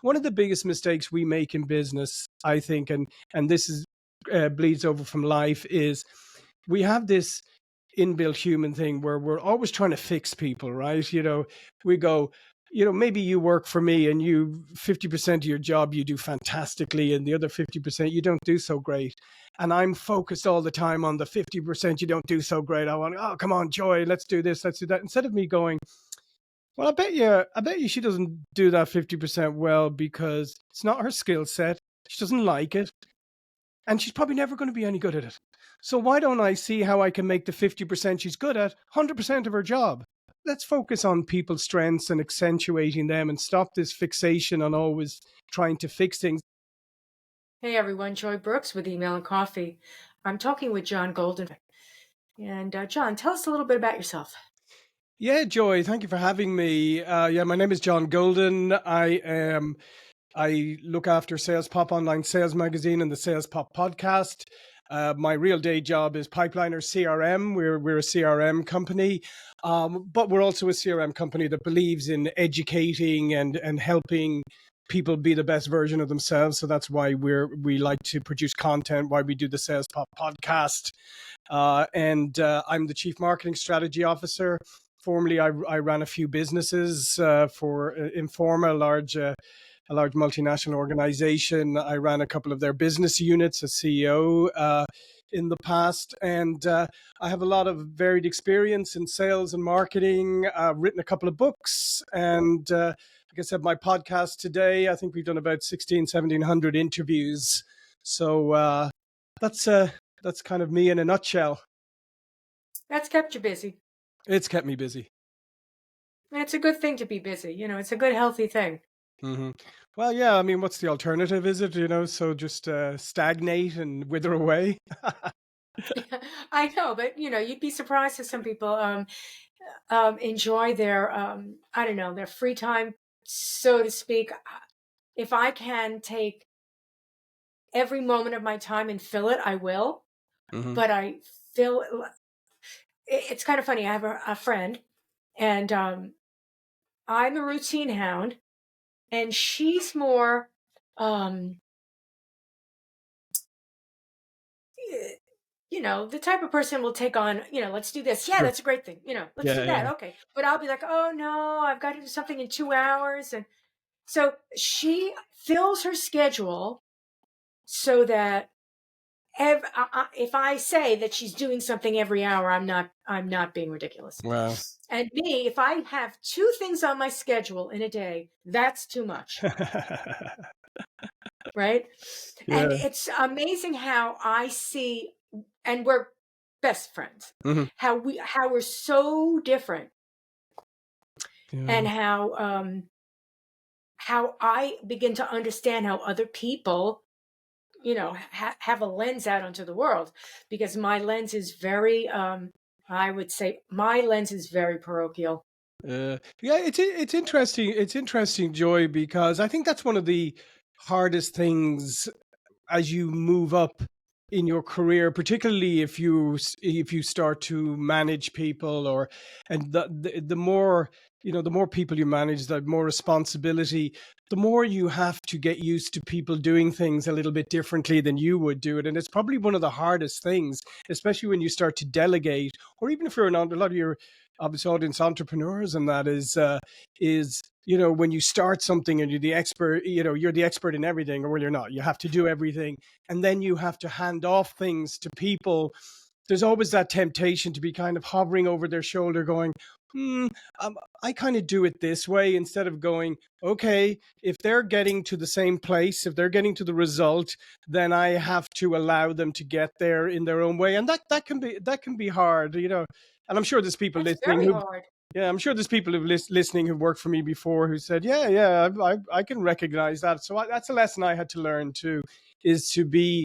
one of the biggest mistakes we make in business, I think, and this is bleeds over from life, is we have this inbuilt human thing where we're always trying to fix people, right? We go, maybe you work for me and you 50% of your job you do fantastically, and the other 50% you don't do so great. And I'm focused all the time on the 50% you don't do so great. I want, oh, come on, Joy, let's do this, let's do that. Instead of me going, well, I bet you she doesn't do that 50% well because it's not her skill set. She doesn't like it. And she's probably never going to be any good at it. So why don't I see how I can make the 50% she's good at 100% of her job? Let's focus on people's strengths and accentuating them and stop this fixation on always trying to fix things. Hey everyone, Joy Brooks with Email and Coffee. I'm talking with John Golden. And John, tell us a little bit about yourself. Yeah, Joy, thank you for having me. My name is John Golden. I look after Sales Pop Online Sales Magazine and the Sales Pop podcast. My real day job is Pipeliner CRM. We're a CRM company, but we're also a CRM company that believes in educating and helping people be the best version of themselves. So that's why we like to produce content, why we do the Sales Pop podcast. And I'm the Chief Marketing Strategy Officer. Formerly, I ran a few businesses for Informa, a large multinational organization. I ran a couple of their business units as CEO in the past. And I have a lot of varied experience in sales and marketing. I've written a couple of books. And like I said, my podcast today, I think we've done about 1,700 interviews. So that's kind of me in a nutshell. That's kept you busy. It's kept me busy. And it's a good thing to be busy. It's a good, healthy thing. Mm-hmm. Well, yeah, I mean, what's the alternative, is it? So just stagnate and wither away? I know, but you'd be surprised that some people enjoy their, I don't know, their free time, so to speak. If I can take every moment of my time and fill it, I will. Mm-hmm. But I feel it's kind of funny. I have a friend, and I'm a routine hound, and she's more the type of person will take on, let's do this. Yeah, Sure. that's a great thing. Let's do Yeah, that. yeah. Okay. But I'll be like, oh no, I've got to do something in 2 hours. And so she fills her schedule so that if I say that she's doing something every hour, I'm not being ridiculous. Wow. And me, if I have 2 things on my schedule in a day, that's too much. Right. Yeah. And it's amazing how I see, and we're best friends, Mm-hmm. how we're so different, Yeah. and how I begin to understand how other people, have a lens out onto the world, because my lens is very, I would say my lens is very parochial. Yeah, it's interesting. It's interesting, Joy, because I think that's one of the hardest things as you move up in your career, particularly if you start to manage people, and the more the more people you manage, the more responsibility, the more you have to get used to people doing things a little bit differently than you would do it. And it's probably one of the hardest things, especially when you start to delegate, or even if you're a lot of your obviously audience entrepreneurs, and that is when you start something and you're the expert, you're the expert in everything, or well, you're not. You have to do everything, and then you have to hand off things to people. There's always that temptation to be kind of hovering over their shoulder going, I kind of do it this way, instead of going, okay, if they're getting to the same place, if they're getting to the result, then I have to allow them to get there in their own way. And that can be hard, and I'm sure there's people That's listening very who, hard. yeah, I'm sure there's people who listening who've worked for me before who said, yeah, I can recognize that. So that's a lesson I had to learn too, is to be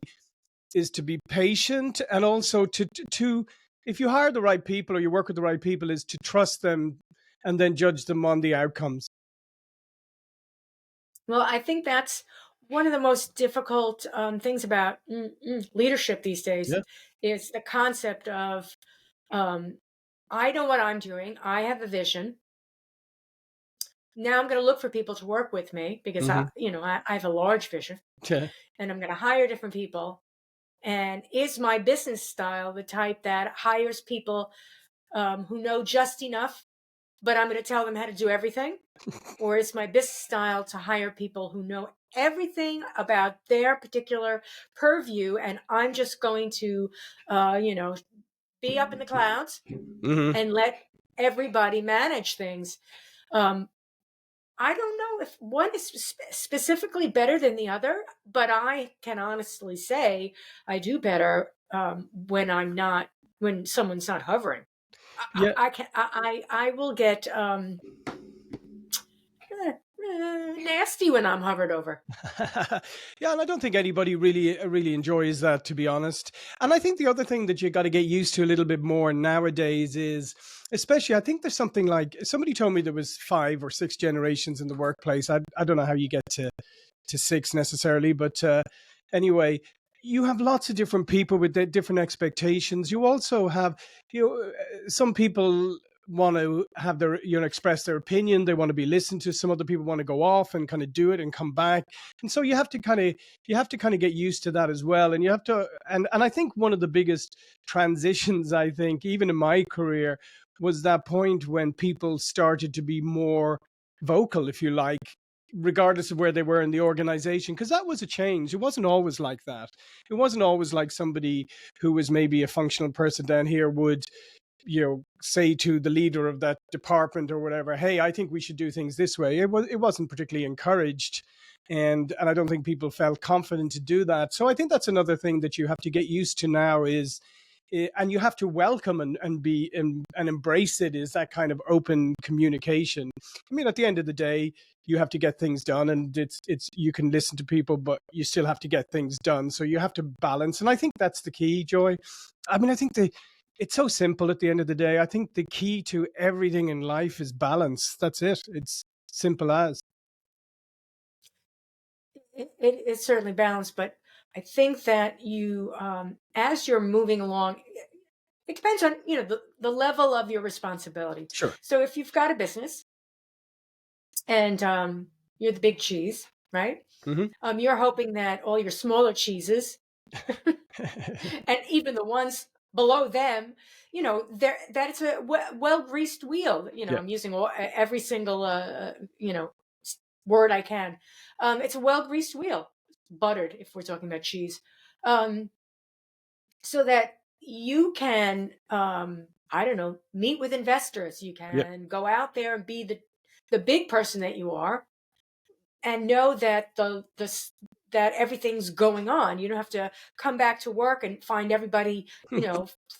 patient, and also to if you hire the right people or you work with the right people, is to trust them and then judge them on the outcomes. Well, I think that's one of the most difficult things about leadership these days, Yeah. is the concept of, I know what I'm doing. I have a vision. now I'm going to look for people to work with me because Hmm. I have a large vision, Yeah. and I'm going to hire different people. And is my business style the type that hires people who know just enough, but I'm going to tell them how to do everything? Or is my business style to hire people who know everything about their particular purview, and I'm just going to, be up in the clouds Hmm. and let everybody manage things? Um, I don't know if one is specifically better than the other, but I can honestly say I do better when someone's not hovering. Yeah. I will get nasty when I'm hovered over. Yeah, and I don't think anybody really enjoys that, to be honest. And I think the other thing that you got to get used to a little bit more nowadays is, especially, I think there's something like, somebody told me there was 5 or 6 generations in the workplace. I don't know how you get to 6 necessarily, but anyway, you have lots of different people with different expectations. You also have, some people want to have their, express their opinion. They want to be listened to. Some other people want to go off and kind of do it and come back. And so you have to kind of get used to that as well. And you have to, and I think one of the biggest transitions, I think, even in my career, was that point when people started to be more vocal, if you like, regardless of where they were in the organization, because that was a change. It wasn't always like that. It wasn't always like somebody who was maybe a functional person down here would, say to the leader of that department or whatever, hey, I think we should do things this way. It wasn't particularly encouraged, and I don't think people felt confident to do that. So I think that's another thing that you have to get used to now is, and you have to welcome and be and embrace it, is that kind of open communication. I mean, at the end of the day, you have to get things done, and it's you can listen to people, but you still have to get things done. So you have to balance, and I think that's the key, Joy. I mean, I think it's so simple at the end of the day. I think the key to everything in life is balance. That's it. It's simple as. It's certainly balanced, but I think that as you're moving along, it depends on the level of your responsibility. Sure. So if you've got a business and you're the big cheese, right? Hmm. You're hoping that all your smaller cheeses and even the ones below them, that it's a well greased wheel. Yeah. I'm using every single word I can. It's a well greased wheel, buttered if we're talking about cheese, um, so that you can, I don't know, meet with investors. You Yeah. can go out there and be the big person that you are, and know that that everything's going on. You don't have to come back to work and find everybody,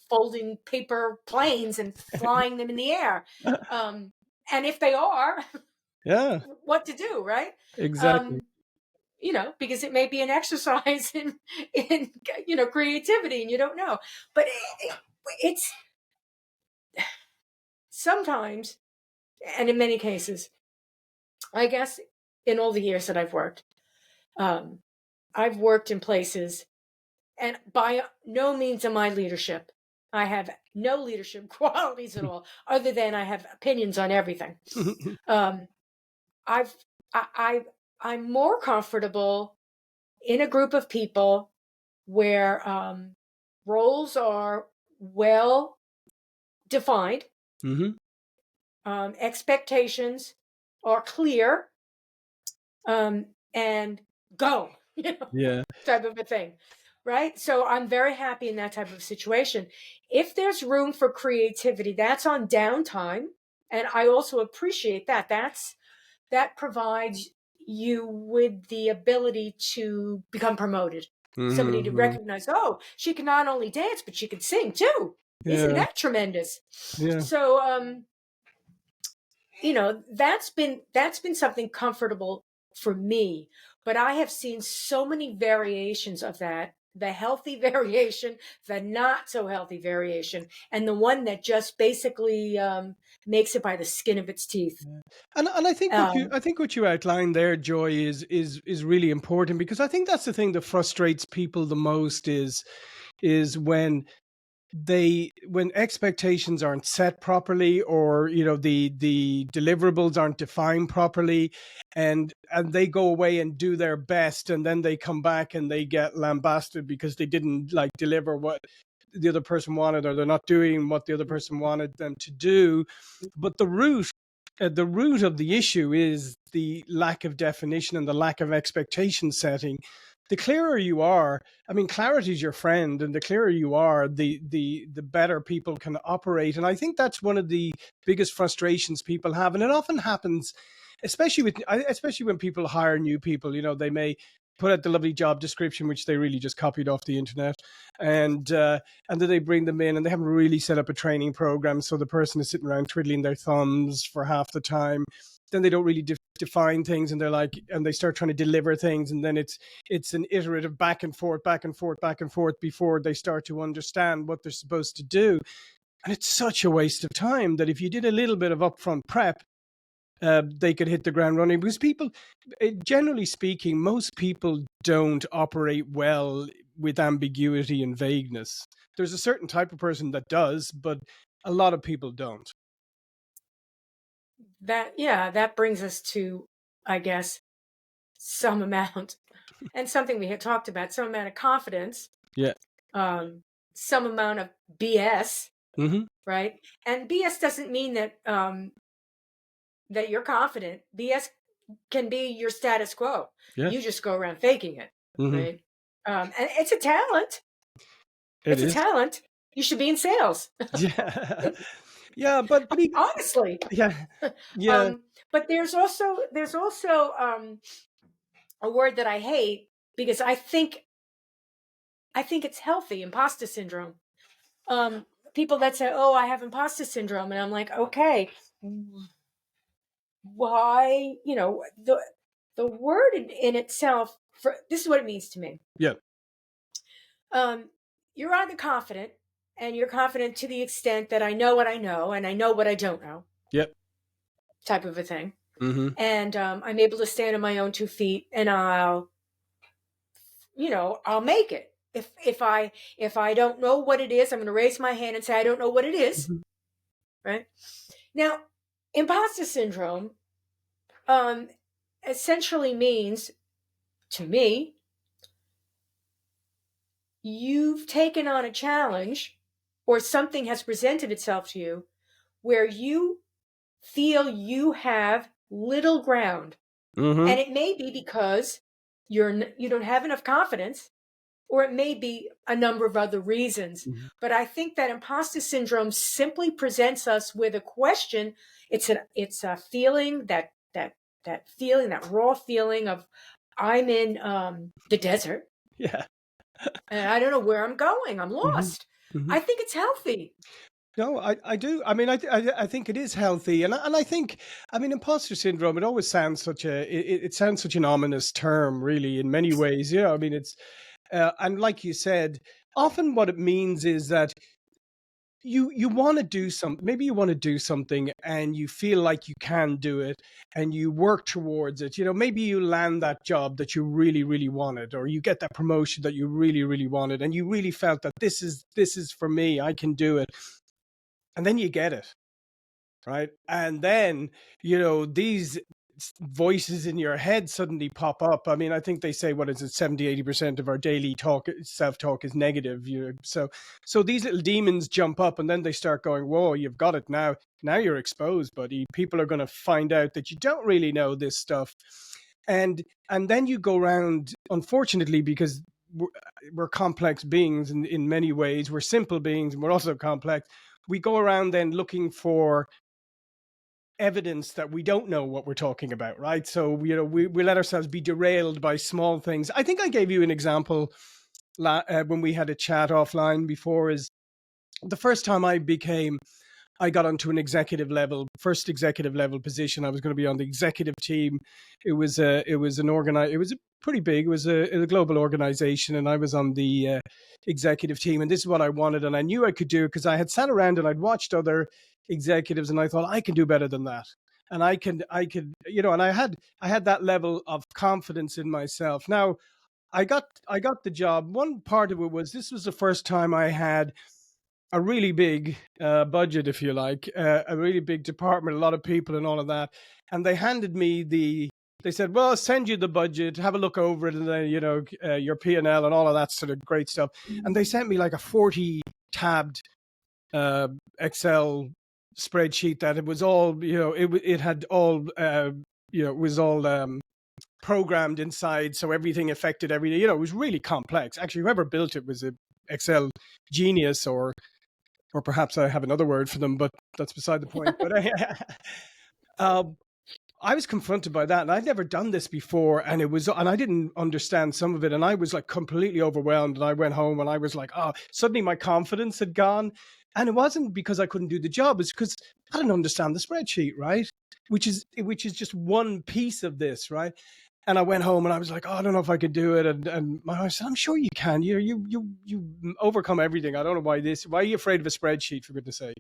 folding paper planes and flying them in the air. Um, and if they are, Yeah. what to do, right? Exactly. Um, because it may be an exercise in creativity, and you don't know. But it's sometimes, and in many cases, I guess, in all the years that um, I've worked in places, and by no means am I leadership. I have no leadership qualities at all, other than I have opinions on everything. Um, I've I I'm more comfortable in a group of people where roles are well defined, Hmm. expectations are clear, and go, Yeah. type of a thing. Right. So I'm very happy in that type of situation. If there's room for creativity, that's on downtime. And I also appreciate that. That provides you with the ability to become promoted. Somebody to Hmm. recognize, oh, she can not only dance, but she can sing too. Isn't Yeah. that tremendous? Yeah. So, that's been something comfortable for me. But I have seen so many variations of that, the healthy variation, the not so healthy variation, and the one that just basically makes it by the skin of its teeth. And I think what you um, I think what you outlined there, Joy, is really important, because I think that's the thing that frustrates people the most is when when expectations aren't set properly, or the deliverables aren't defined properly, and they go away and do their best, and then they come back and they get lambasted because they didn't like deliver what the other person wanted, or they're not doing what the other person wanted them to do. But the root of the issue is the lack of definition and the lack of expectation setting. The clearer you are, I mean, clarity is your friend, and the clearer you are, the better people can operate. And I think that's one of the biggest frustrations people have, and it often happens, especially when people hire new people. They may put out the lovely job description, which they really just copied off the internet, and then they bring them in, and they haven't really set up a training program, so the person is sitting around twiddling their thumbs for half the time. Then they don't really define things, and they start trying to deliver things, and then it's an iterative back and forth before they start to understand what they're supposed to do. And it's such a waste of time that if you did a little bit of upfront prep, they could hit the ground running. Because people, generally speaking, most people don't operate well with ambiguity and vagueness. There's a certain type of person that does, but a lot of people don't. That brings us to, I guess, some amount, and something we had talked about, some amount of confidence. Yeah. Some amount of BS. Mm-hmm. Right? And BS doesn't mean that that you're confident. BS can be your status quo. Yeah. You just go around faking it, Mm-hmm. right? And it's a talent. It's a talent. You should be in sales. Yeah. Yeah, but honestly. Yeah. Yeah. But there's also a word that I hate, because I think it's healthy, imposter syndrome. People that say, "Oh, I have imposter syndrome," and I'm like, okay, why? The word in itself, this is what it means to me. Yeah. You're either confident, and you're confident to the extent that I know what I know, and I know what I don't know. Yep. Type of a thing. Mm-hmm. And I'm able to stand on my own 2 feet, and I'll make it. If I don't know what it is, I'm going to raise my hand and say I don't know what it is. Mm-hmm. Right? Now, imposter syndrome essentially means, to me, you've taken on a challenge, or something has presented itself to you where you feel you have little ground. Mm-hmm. And it may be because you don't have enough confidence, or it may be a number of other reasons. Mm-hmm. But I think that imposter syndrome simply presents us with a question. It's a feeling, that feeling, that raw feeling of, I'm in the desert. Yeah. And I don't know where I'm going. I'm lost. Mm-hmm. I think it's healthy. No, I do. I mean, I think it is healthy, and I think, I mean, imposter syndrome. It always sounds it sounds such an ominous term, really, in many ways. I mean, it's and like you said, often what it means is that you want to do something. Maybe you want to do something, and you feel like you can do it, and you work towards it. Maybe you land that job that you really, really wanted, or you get that promotion that you really, really wanted, and you really felt that this is for me. I can do it. And then you get it, right? And then, these voices in your head suddenly pop up. I mean, I think they say, what is it, 70-80% of our daily self-talk is negative. So these little demons jump up, and then they start going, whoa, you've got it now. Now you're exposed, buddy. People are going to find out that you don't really know this stuff. And then you go around, unfortunately, because we're complex beings in many ways. We're simple beings, and we're also complex. We go around then looking for evidence that we don't know what we're talking about, right? So, we let ourselves be derailed by small things. I think I gave you an example when we had a chat offline before, is the first time I got onto an first executive level position. I was going to be on the executive team. It was a pretty big, it was a global organization, and I was on the executive team, and this is what I wanted, and I knew I could do it because I had sat around and I'd watched other executives, and I thought, I can do better than that. And I could, and I had that level of confidence in myself. Now, I got the job. One part of it was, this was the first time I had a really big budget, if you like, a really big department, a lot of people and all of that. And they handed me they said, well, I'll send you the budget, have a look over it, and then, your P&L and all of that sort of great stuff. And they sent me like a 40 tabbed Excel spreadsheet that it was all, it had all, it was all programmed inside. So everything affected everything, it was really complex. Actually, whoever built it was a Excel genius, or perhaps I have another word for them, but that's beside the point. But I was confronted by that, and I'd never done this before, and I didn't understand some of it, and I was like completely overwhelmed. And I went home, and I was like, oh, suddenly my confidence had gone, and it wasn't because I couldn't do the job; it's because I didn't understand the spreadsheet, right? Which is just one piece of this, right? And I went home and I was like, oh, I don't know if I could do it. And my wife said, I'm sure you can. You overcome everything. I don't know why are you afraid of a spreadsheet, for goodness sake?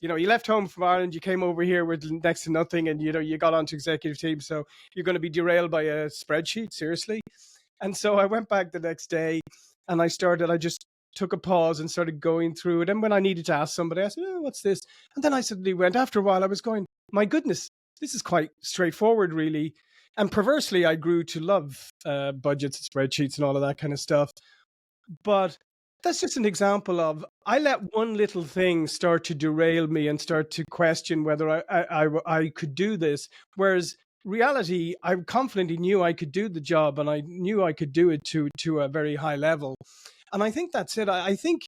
You left home from Ireland, you came over here with next to nothing, and, you got onto executive team. So you're going to be derailed by a spreadsheet? Seriously? And so I went back the next day and I just took a pause and started going through it. And when I needed to ask somebody, I said, oh, what's this? And then I suddenly went, after a while, I was going, my goodness, this is quite straightforward, really. And perversely, I grew to love budgets and spreadsheets and all of that kind of stuff. But that's just an example of, I let one little thing start to derail me and start to question whether I could do this. Whereas reality, I confidently knew I could do the job, and I knew I could do it to a very high level. And I think that's it. I think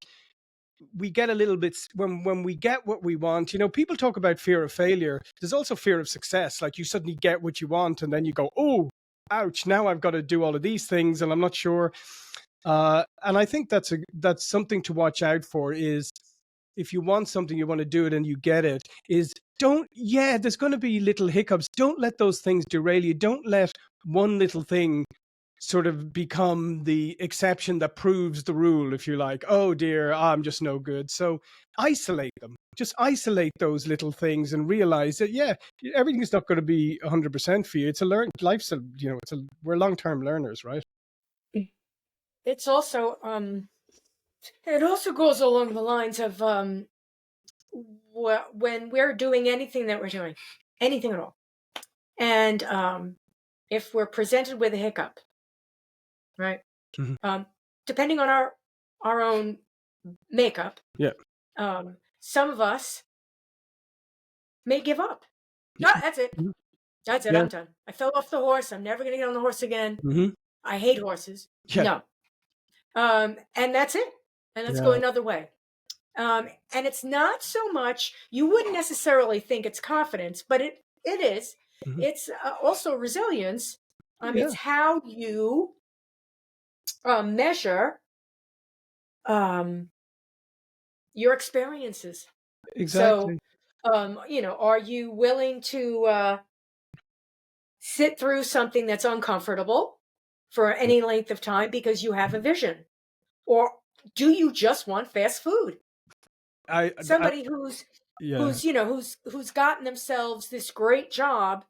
we get a little bit, when we get what we want, people talk about fear of failure. There's also fear of success. Like, you suddenly get what you want and then you go, oh, ouch, now I've got to do all of these things and I'm not sure. And I think that's something to watch out for, is if you want something, you want to do it and you get it, is there's going to be little hiccups. Don't let those things derail you. Don't let one little thing sort of become the exception that proves the rule, if you like. Oh dear, I'm just no good. So isolate them. Just isolate those little things and realize that, everything's not going to be 100% for you. It's we're long-term learners, right? It's also it also goes along the lines of when we're doing anything that we're doing, anything at all, and if we're presented with a hiccup, right? Mm-hmm. Depending on our own makeup, some of us may give up. No, that's it. Mm-hmm. That's it. Yeah. I'm done. I fell off the horse. I'm never going to get on the horse again. Mm-hmm. I hate horses. Yeah. No. And that's it. And let's go another way. And it's not so much, you wouldn't necessarily think it's confidence, but it is. Mm-hmm. It's also resilience. It's how you measure your experiences. Exactly. So, are you willing to sit through something that's uncomfortable for any length of time because you have a vision? Or do you just want fast food? Somebody who's gotten themselves this great job,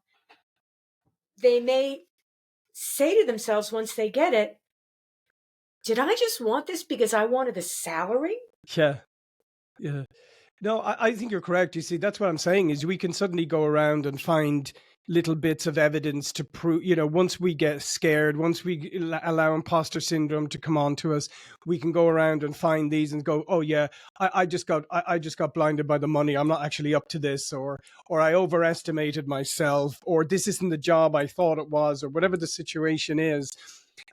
they may say to themselves once they get it, did I just want this because I wanted the salary? Yeah. No, I think you're correct. You see, that's what I'm saying, is we can suddenly go around and find little bits of evidence to prove, once we get scared, once we allow imposter syndrome to come on to us, we can go around and find these and go, oh yeah, I just got blinded by the money. I'm not actually up to this, or I overestimated myself, or this isn't the job I thought it was, or whatever the situation is.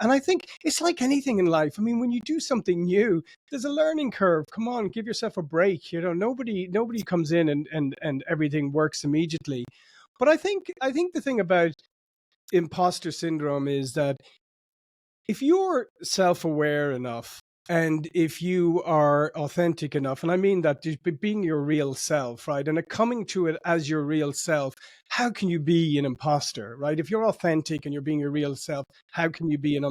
And I think it's like anything in life. I mean, when you do something new, there's a learning curve. Come on, give yourself a break. Nobody comes in and everything works immediately. But I think the thing about imposter syndrome is that if you're self-aware enough, and if you are authentic enough, and I mean that being your real self, right, and coming to it as your real self, how can you be an imposter, right? If you're authentic and you're being your real self, how can you be an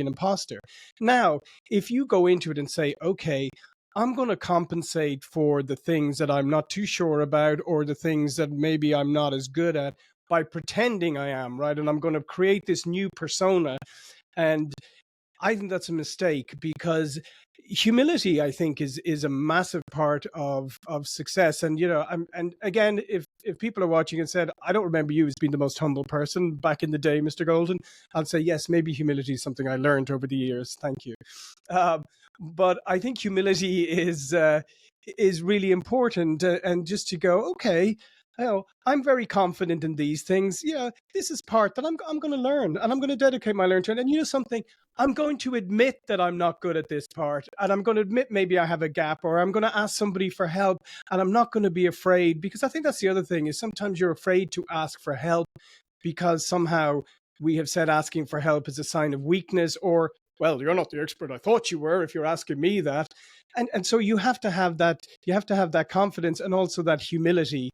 imposter? Now, if you go into it and say, okay, I'm going to compensate for the things that I'm not too sure about, or the things that maybe I'm not as good at, by pretending I am, right? And I'm going to create this new persona, and I think that's a mistake, because humility, I think, is a massive part of success. And and again, if people are watching and said, I don't remember you as being the most humble person back in the day, Mr. Golden, I'll say, yes, maybe humility is something I learned over the years. Thank you. But I think humility is really important, and just to go, okay, I'm very confident in these things. Yeah, this is part that I'm going to learn, and I'm going to dedicate my learning to it. And something, I'm going to admit that I'm not good at this part, and I'm going to admit maybe I have a gap, or I'm going to ask somebody for help, and I'm not going to be afraid, because I think that's the other thing, is sometimes you're afraid to ask for help because somehow we have said asking for help is a sign of weakness, or, well, you're not the expert I thought you were if you're asking me that. And so you have to have that confidence, and also that humility.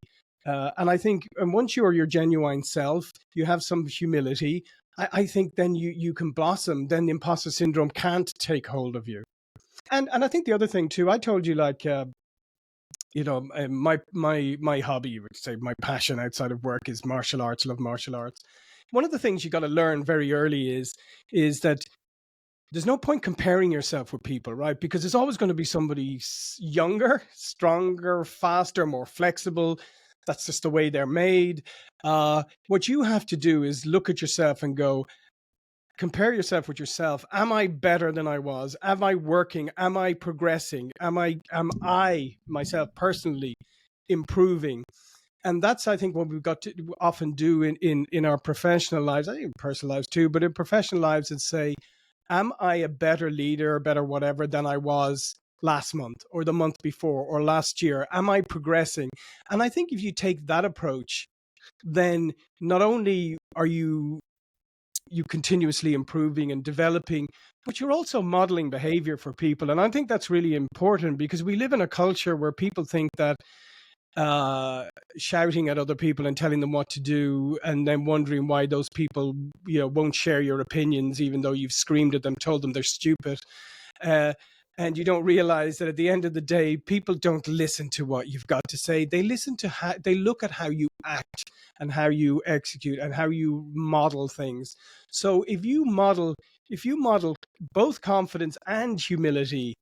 And I think, and once you are your genuine self, you have some humility, I think then you can blossom. Then the imposter syndrome can't take hold of you. And I think the other thing too, I told you, like, my hobby, you would say, my passion outside of work is martial arts. Love martial arts. One of the things you got to learn very early is that there's no point comparing yourself with people, right? Because there's always going to be somebody younger, stronger, faster, more flexible. That's just the way they're made. What you have to do is look at yourself and go, compare yourself with yourself. Am I better than I was? Am I working? Am I progressing? Am I myself personally improving? And that's, I think, what we've got to often do in our professional lives, I think in personal lives too, but in professional lives, and say, am I a better leader, better whatever, than I was last month or the month before or last year? Am I progressing? And I think if you take that approach, then not only are you continuously improving and developing, but you're also modeling behavior for people. And I think that's really important, because we live in a culture where people think that shouting at other people and telling them what to do, and then wondering why those people won't share your opinions, even though you've screamed at them, told them they're stupid, and you don't realize that at the end of the day, people don't listen to what you've got to say. They listen to how they look at how you act and how you execute and how you model things. So if you model both confidence and humility,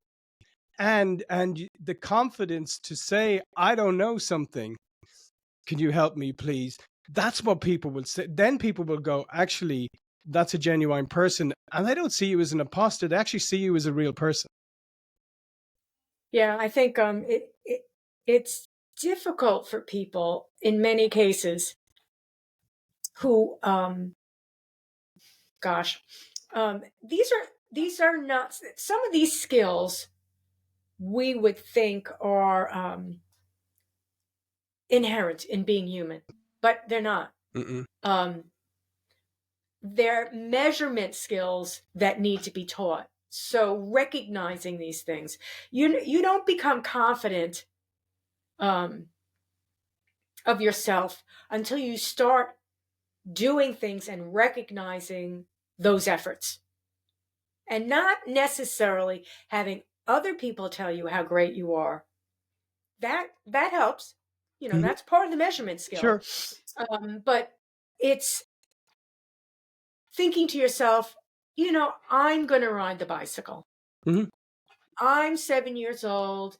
and the confidence to say, I don't know something, can you help me please? That's what people will say. Then people will go, actually, that's a genuine person, and they don't see you as an imposter. They actually see you as a real person. Yeah, I think it's difficult for people in many cases who these are not, some of these skills we would think are inherent in being human, but they're not. Um, they're measurement skills that need to be taught. So recognizing these things, you don't become confident of yourself until you start doing things and recognizing those efforts, and not necessarily having other people tell you how great you are. That helps. That's part of the measurement skill. Sure. But it's thinking to yourself, I'm going to ride the bicycle. I'm 7 years old.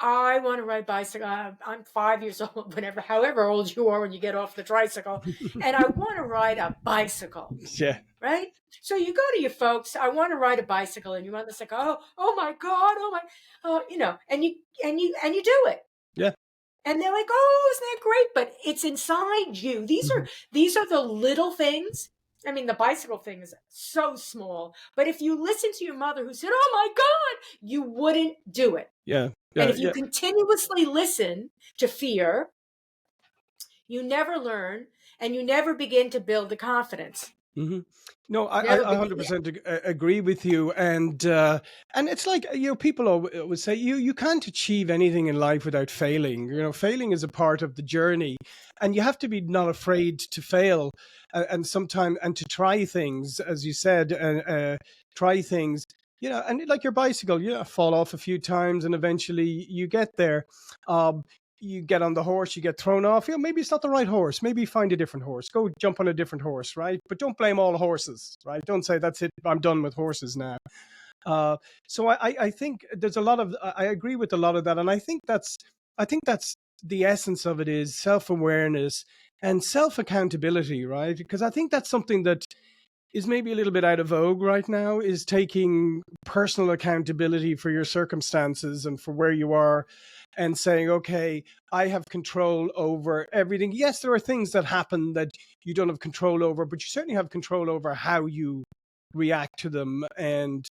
I want to ride bicycle. I'm 5 years old, however old you are when you get off the tricycle, and I want to ride a bicycle. Yeah. Right? So you go to your folks, I want to ride a bicycle, and your mother's like, oh my God, and you do it. Yeah. And they're like, oh, isn't that great? But it's inside you. These are the little things. I mean, the bicycle thing is so small, but if you listen to your mother who said, oh my God, you wouldn't do it. Yeah. And if you continuously listen to fear, you never learn, and you never begin to build the confidence. No, I 100% agree with you, and it's like, people always say you can't achieve anything in life without failing. Failing is a part of the journey, and you have to be not afraid to fail, and sometimes, and to try things, as you said, try things. And like your bicycle, fall off a few times, and eventually you get there. you get on the horse, you get thrown off. Maybe it's not the right horse. Maybe find a different horse. Go jump on a different horse, right? But don't blame all horses, right? Don't say that's it. I'm done with horses now. So I think there's a lot of, I agree with a lot of that, and I think that's the essence of it is self-awareness and self-accountability, right? Because I think that's something that is maybe a little bit out of vogue right now, is taking personal accountability for your circumstances and for where you are, and saying, okay, I have control over everything. Yes, there are things that happen that you don't have control over, but you certainly have control over how you react to them. And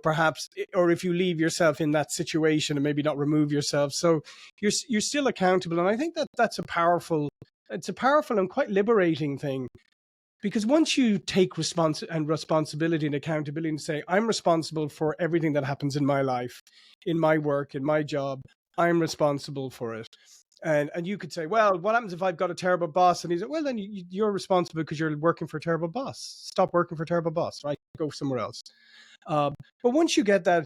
perhaps, or if you leave yourself in that situation, and maybe not remove yourself, so you're still accountable. And I think that's a powerful and quite liberating thing, because once you take responsibility and accountability and say, I'm responsible for everything that happens in my life, in my work, in my job, I'm responsible for it. And you could say, well, what happens if I've got a terrible boss? And he's like, well, then you're responsible because you're working for a terrible boss. Stop working for a terrible boss, right? Go somewhere else. But once you get that,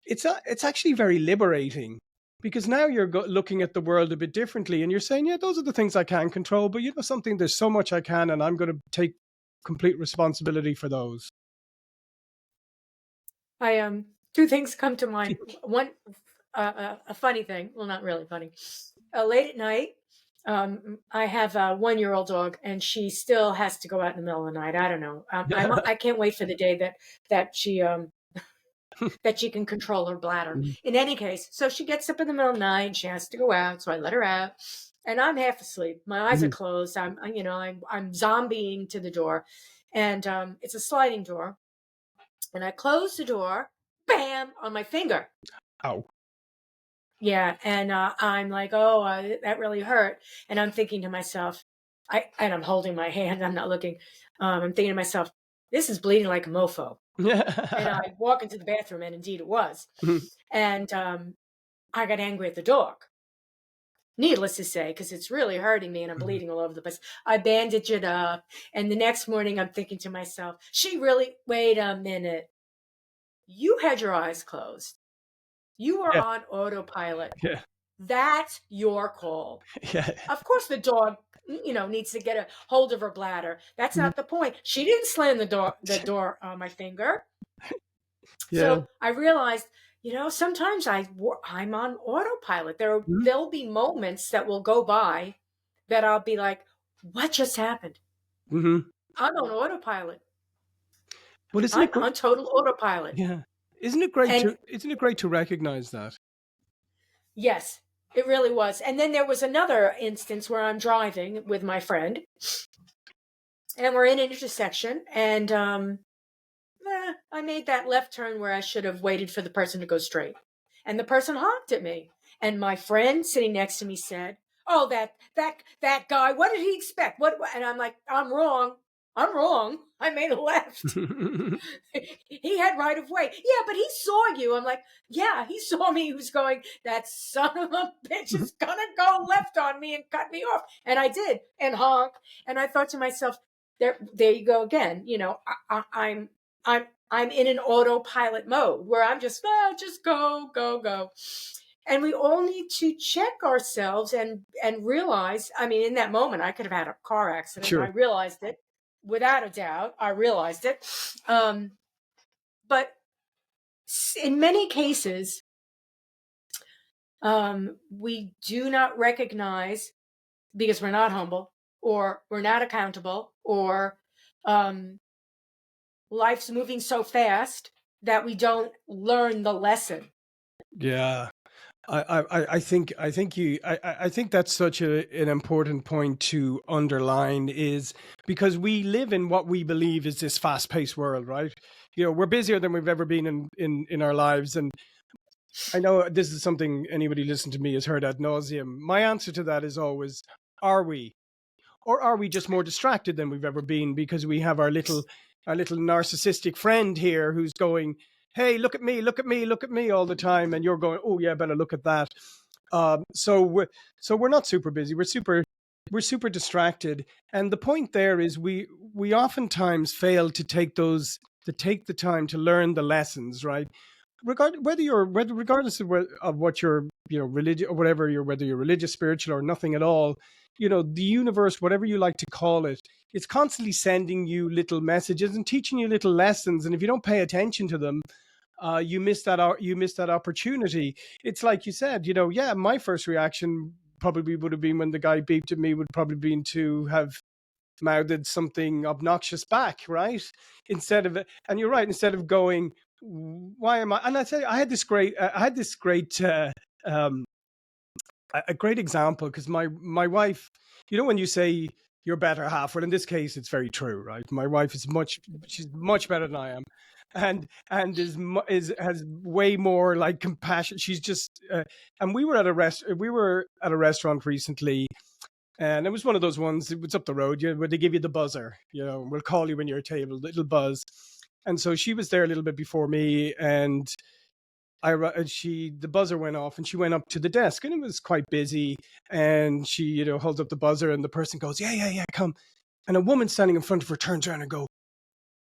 it's actually very liberating, because now you're looking at the world a bit differently, and you're saying, yeah, those are the things I can control, but something, there's so much I can, and I'm going to take complete responsibility for those. Two things come to mind. One, a funny thing. Well, not really funny. Late at night, I have a 1-year-old dog, and she still has to go out in the middle of the night. I don't know. I can't wait for the day that she that she can control her bladder. In any case, so she gets up in the middle of the night and she has to go out. So I let her out, and I'm half asleep. My eyes are closed. I'm zombieing to the door, and it's a sliding door. And I close the door, bam, on my finger. Ow. Yeah, and I'm like, oh, that really hurt. And I'm thinking to myself, and I'm holding my hand. I'm not looking. I'm thinking to myself, this is bleeding like a mofo. And I walk into the bathroom, and indeed it was. And I got angry at the dog. Needless to say, because it's really hurting me and I'm bleeding all over the place. I bandage it up. And the next morning I'm thinking to myself, wait a minute. You had your eyes closed. You were on autopilot. Yeah. That's your call. Yeah. Of course the dog, needs to get a hold of her bladder. That's not the point. She didn't slam the door on my finger. Yeah. So I realized, sometimes I'm on autopilot. There'll be moments that will go by that I'll be like, what just happened? I'm on autopilot. Well, I'm on total autopilot. Yeah. Isn't it great to recognize that? Yes, it really was. And then there was another instance where I'm driving with my friend, and we're in an intersection, and I made that left turn where I should have waited for the person to go straight. And the person honked at me. And my friend sitting next to me said, oh, that guy, what did he expect? What? And I'm like, I'm wrong. I made a left. He had right of way. Yeah, but he saw you. I'm like, yeah, he saw me. He was going, that son of a bitch is going to go left on me and cut me off. And I did, and honk. And I thought to myself, there you go again. I'm in an autopilot mode where I'm just go. And we all need to check ourselves and realize, in that moment, I could have had a car accident. Sure. I realized it. Without a doubt, I realized it. But in many cases, we do not recognize, because we're not humble, or we're not accountable, or life's moving so fast that we don't learn the lesson. Yeah. I think that's such an important point to underline, is because we live in what we believe is this fast-paced world, right? We're busier than we've ever been in our lives. And I know this is something anybody listening to me has heard ad nauseum. My answer to that is always, are we? Or are we just more distracted than we've ever been, because we have our little narcissistic friend here who's going, hey, look at me all the time. And you're going, oh yeah, better look at that. So we're not super busy. We're super distracted. And the point there is we oftentimes fail to take the time to learn the lessons, right? regardless of what your religion or whatever whether you're religious, spiritual, or nothing at all, the universe, whatever you like to call it, it's constantly sending you little messages and teaching you little lessons, and if you don't pay attention to them, you miss that opportunity. It's like you said, yeah, my first reaction probably would have been when the guy beeped at me would probably been to have mouthed something obnoxious back, right? And you're right, instead of going, why am I? And I say I had this great, um, a great example, because my wife, when you say your better half, well, in this case, it's very true, right? My wife she's much better than I am, and has way more like compassion. She's just, and we were at a restaurant recently, and it was one of those ones. It was up the road, where they give you the buzzer. We'll call you when you're at table, little buzz. And so she was there a little bit before me, and the buzzer went off, and she went up to the desk, and it was quite busy. And she, holds up the buzzer, and the person goes, yeah, come. And a woman standing in front of her turns around and go,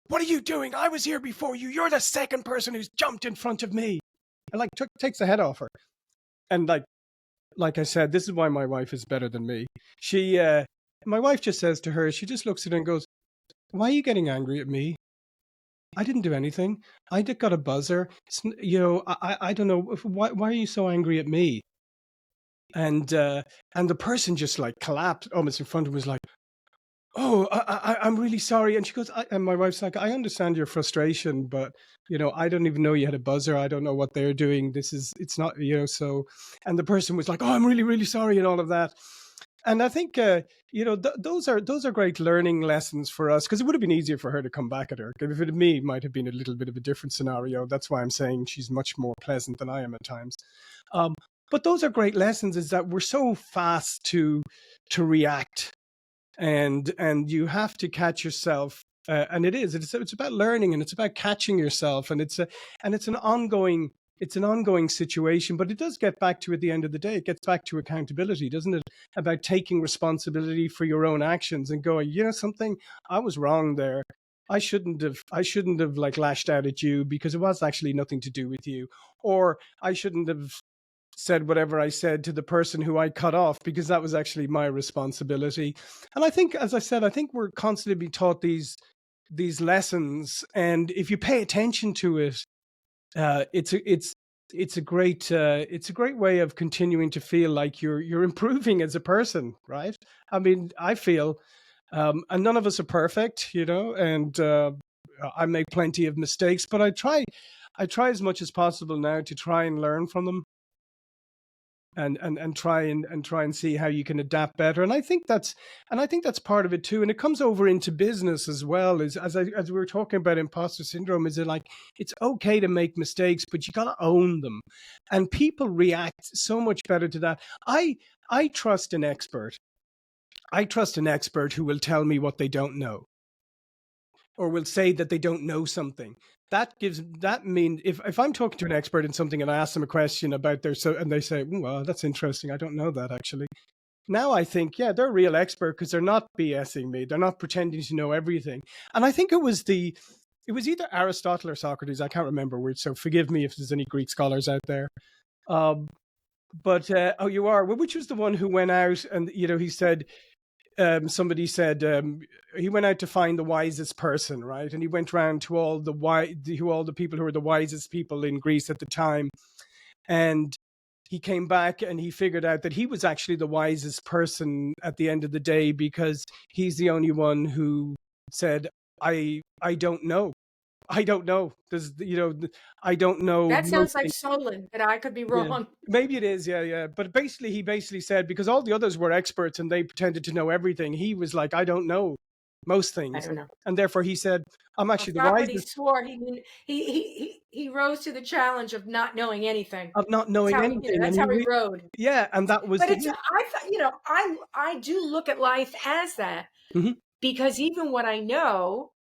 "What are you doing? I was here before you. You're the second person who's jumped in front of me." And takes the head off her. And like I said, this is why my wife is better than me. My wife just says to her, she just looks at her and goes, "Why are you getting angry at me? I didn't do anything. I got a buzzer. I don't know. Why are you so angry at me?" And the person just like collapsed almost in front of him, was like, "Oh, I'm really sorry." And she goes, and my wife's like, "I understand your frustration, but I don't even know you had a buzzer. I don't know what they're doing. It's not, so." And the person was like, "Oh, I'm really, really sorry," and all of that. And I think, those are great learning lessons for us, because it would have been easier for her to come back at her. If it had me, it might have been a little bit of a different scenario. That's why I'm saying she's much more pleasant than I am at times. But those are great lessons, is that we're so fast to react, and you have to catch yourself. And it's about learning, and it's about catching yourself, and it's an ongoing situation. But it does get back to, at the end of the day, it gets back to accountability, doesn't it? About taking responsibility for your own actions and going, something, I was wrong there. I shouldn't have like lashed out at you, because it was actually nothing to do with you. Or I shouldn't have said whatever I said to the person who I cut off, because that was actually my responsibility. And I think, as I said, I think we're constantly being taught these lessons, and if you pay attention to it, it's a great way of continuing to feel like you're improving as a person, right? I mean, I feel, and none of us are perfect, and I make plenty of mistakes, but I try as much as possible now to try and learn from them, and try and see how you can adapt better. And I think that's part of it too. And it comes over into business as well. As we were talking about imposter syndrome, is it like, it's okay to make mistakes, but you got to own them. And people react so much better to that. I trust an expert. I trust an expert who will tell me what they don't know, or will say that they don't know something. If I'm talking to an expert in something, and I ask them a question about and they say, "Well, that's interesting. I don't know that actually." Now I think, yeah, they're a real expert, because they're not BSing me. They're not pretending to know everything. And I think it was either Aristotle or Socrates. I can't remember which. So forgive me if there's any Greek scholars out there. But you are. Well, which was the one who went out and he said, somebody said, he went out to find the wisest person, right? And he went around to all the people who were the wisest people in Greece at the time, and he came back and he figured out that he was actually the wisest person at the end of the day, because he's the only one who said, I don't know. I don't know. I don't know. That sounds like Solon, but I could be Yeah. wrong. Maybe it is, yeah. But he basically said, because all the others were experts and they pretended to know everything, he was like, I don't know most I things. don't know. And therefore he said, I'm actually the Socrates wisest swore he rose to the challenge of not knowing anything. of not That's knowing how anything. that's And how he rode. yeah, and that was But the it's I do look at life as that, Mhm. because even what I know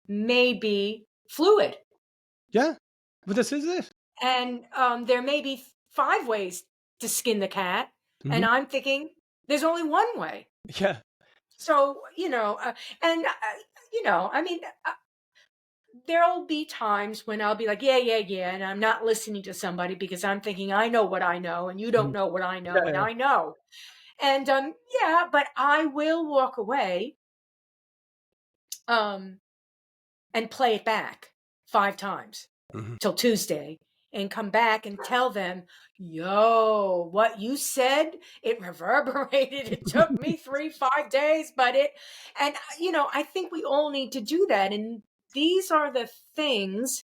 may be fluid, Yeah. But this is it. and there may be 5 ways to skin the cat, and Mhm. I'm thinking there's only one way. Yeah. So and I mean, there'll be times when I'll be like, yeah, yeah, yeah. And I'm not listening to somebody because I'm thinking, I know what I know and you don't Mhm. know what I know and Yeah. I know. And yeah, but I will walk away um, and play it back 5 times Mhm. till Tuesday and come back and tell them, yo, what you said, it reverberated. It took me 3, 5 days, but and I think we all need to do that. And these are the things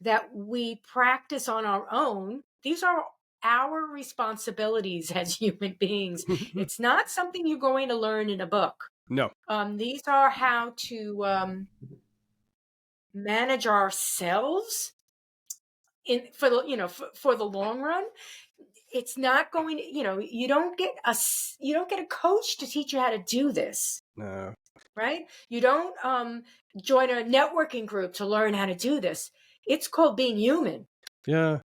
that we practice on our own. These are our responsibilities as human beings. It's not something you're going to learn in a book. No. These are how to manage ourselves in for the for the long run. It's not going to, you don't get a coach to teach you how to do this, No. right? You don't join a networking group to learn how to do this. It's called being human. Yeah.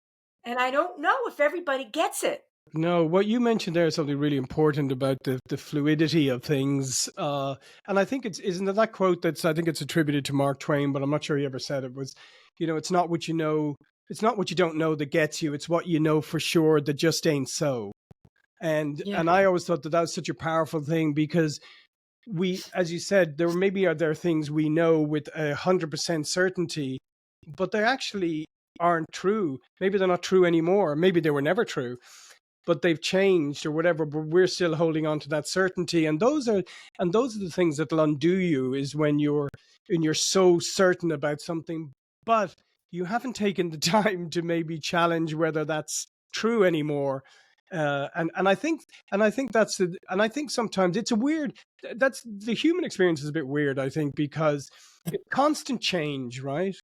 And I don't know if everybody gets it. No, what you mentioned there is something really important about the fluidity of things. And I think isn't it that quote I think it's attributed to Mark Twain, but I'm not sure he ever said it was, it's not what you know, it's not what you don't know that gets you, it's what you know for sure that just ain't so. And Yeah. I always thought that was such a powerful thing because as you said, there are things we know with 100% certainty, but they actually aren't true. Maybe they're not true anymore. Maybe they were never true, but they've changed or whatever, but we're still holding on to that certainty. And those are the things that'll undo you, is when you're so certain about something, but you haven't taken the time to maybe challenge whether that's true anymore. And I think sometimes it's a weird, that's the human experience is a bit weird, I think, because constant change, right?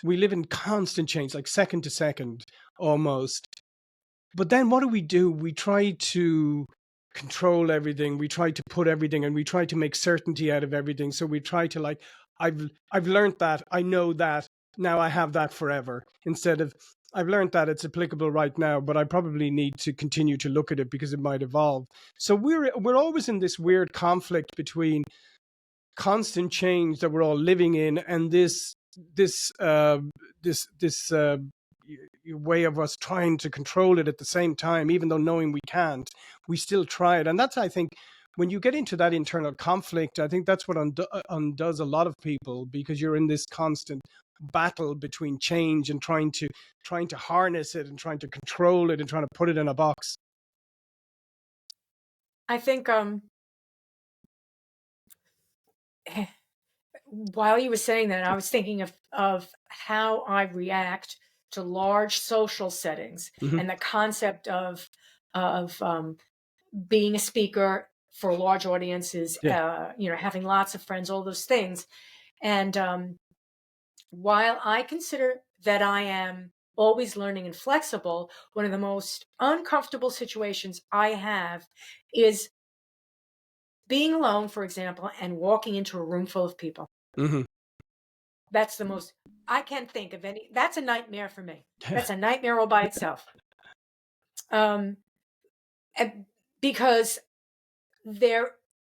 We live in constant change, like second to second almost. But then what do? We try to control everything. We try to put everything, and we try to make certainty out of everything. So we try to, like, I've learned that, I know that, now I have that forever. Instead of, I've learned that it's applicable right now, but I probably need to continue to look at it because it might evolve. So we're always in this weird conflict between constant change that we're all living in, and this uh, this way of us trying to control it at the same time, even though knowing we can't, we still try it. And that's, I think, when you get into that internal conflict, I think that's what undoes a lot of people, because you're in this constant battle between change and trying to harness it and trying to control it and trying to put it in a box. I think while you were saying that, I was thinking of how I react to large social settings Hmm. and the concept of being a speaker for large audiences, Yeah. having lots of friends, all those things. And while I consider that I am always learning and flexible, one of the most uncomfortable situations I have is being alone, for example, and walking into a room full of people. Hmm. That's the most, I can't think of any, that's a nightmare for me. That's a nightmare all by itself. Um, and because there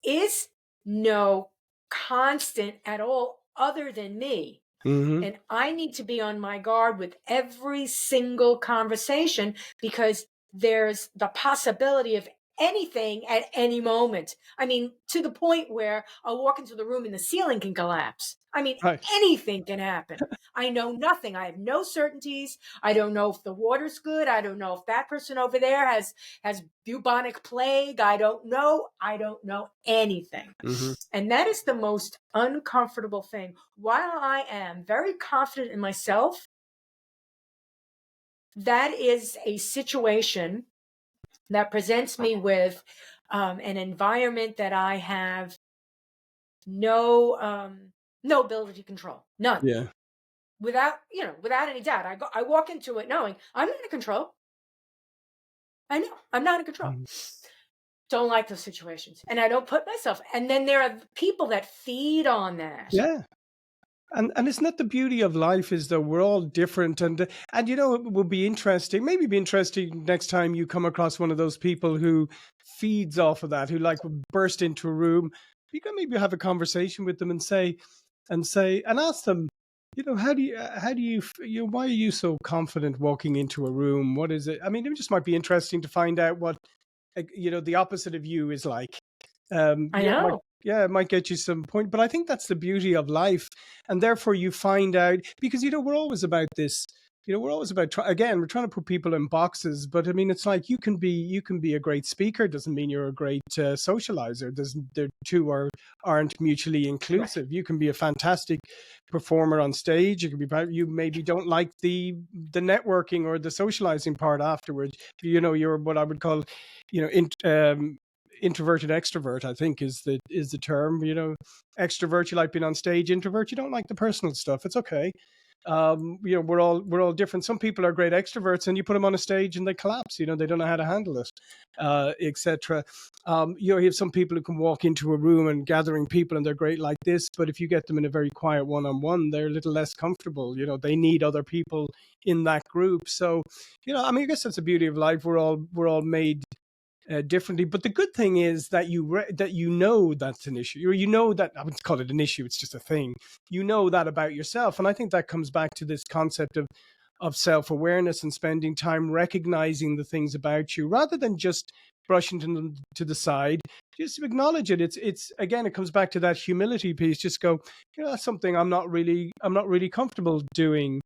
is no constant at all other than me. Hmm. And I need to be on my guard with every single conversation because there's the possibility of anything at any moment. I mean, to the point where I'll walk into the room and the ceiling can collapse. I mean, Right. anything can happen. I know nothing. I have no certainties. I don't know if the water's good. I don't know if that person over there has bubonic plague. I don't know. I don't know anything. Hmm. And that is the most uncomfortable thing. While I am very confident in myself, that is a situation that presents me with an environment that I have no ability to control, none. Yeah. Without any doubt, I walk into it knowing I'm not in control. I know I'm not in control. Mhm. Don't like those situations, and I don't put myself. And then there are people that feed on that. Yeah. And isn't that the beauty of life, is that we're all different, and it will be interesting, maybe be interesting next time you come across one of those people who feeds off of that, who like will burst into a room. You can maybe have a conversation with them and say, and say, and ask them, why are you so confident walking into a room? What is it? I mean, it just might be interesting to find out what, the opposite of you is like. I know. It might get you some point, but I think that's the beauty of life, and therefore you find out, because we're always about this. We're always about again, we're trying to put people in boxes, but I mean, it's like you can be a great speaker, doesn't mean you're a great socializer. The two aren't mutually Right. inclusive. You can be a fantastic performer on stage. You maybe don't like the networking or the socializing part afterwards. You're what I would call, introverted extrovert, I think is the term. Extrovert, you like being on stage. Introvert, you don't like the personal stuff. It's okay. We're all different. Some people are great extroverts, and you put them on a stage and they collapse. They don't know how to handle it, etc. You have some people who can walk into a room and gathering people, and they're great like this. But if you get them in a very quiet one-on-one, they're a little less comfortable. They need other people in that group. So, I mean, I guess that's the beauty of life. We're all made differently. But the good thing is that that's an issue, or that I wouldn't call it an issue. It's just a thing. That about yourself, and I think that comes back to this concept of self-awareness and spending time recognizing the things about you rather than just brushing them to the side. Just acknowledge it. It's again, it comes back to that humility piece. Just go, that's something I'm not really comfortable doing.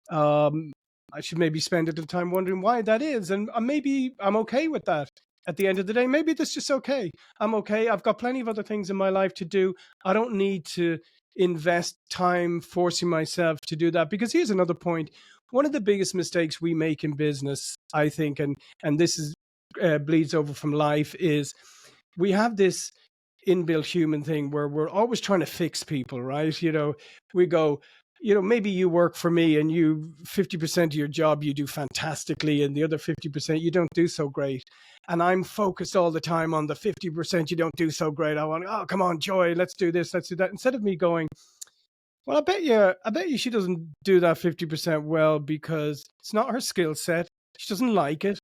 I should maybe spend a little time wondering why that is, and maybe I'm okay with that. At the end of the day, maybe that's just okay. I'm okay. I've got plenty of other things in my life to do. I don't need to invest time forcing myself to do that. Because here's another point. One of the biggest mistakes we make in business, I think, and this is bleeds over from life, is we have this inbuilt human thing where we're always trying to fix people, right? We go, maybe you work for me and 50% of your job you do fantastically, and the other 50% you don't do so great. And I'm focused all the time on the 50% you don't do so great. I want, oh, come on, Joy, let's do this, let's do that. Instead of me going, well, I bet you she doesn't do that 50% well because it's not her skill set. She doesn't like it,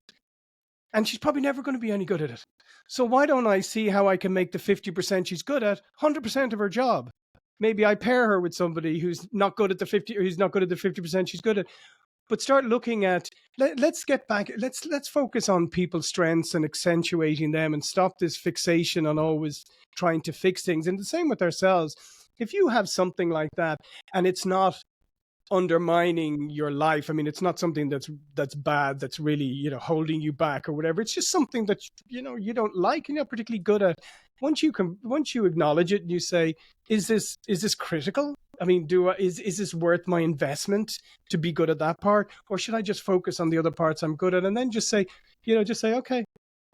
and she's probably never going to be any good at it. So why don't I see how I can make the 50% she's good at 100% of her job? Maybe I pair her with somebody who's not good at the 50, or who's not good at the 50% she's good at. But start looking at, let's get back, let's focus on people's strengths and accentuating them, and stop this fixation on always trying to fix things. And the same with ourselves. If you have something like that and it's not undermining your life, I mean, it's not something that's bad, that's really holding you back or whatever. It's just something that you don't like and you're not particularly good at. Once you acknowledge it and you say, is this critical? I mean, is this worth my investment to be good at that part, or should I just focus on the other parts I'm good at? And then just say, okay,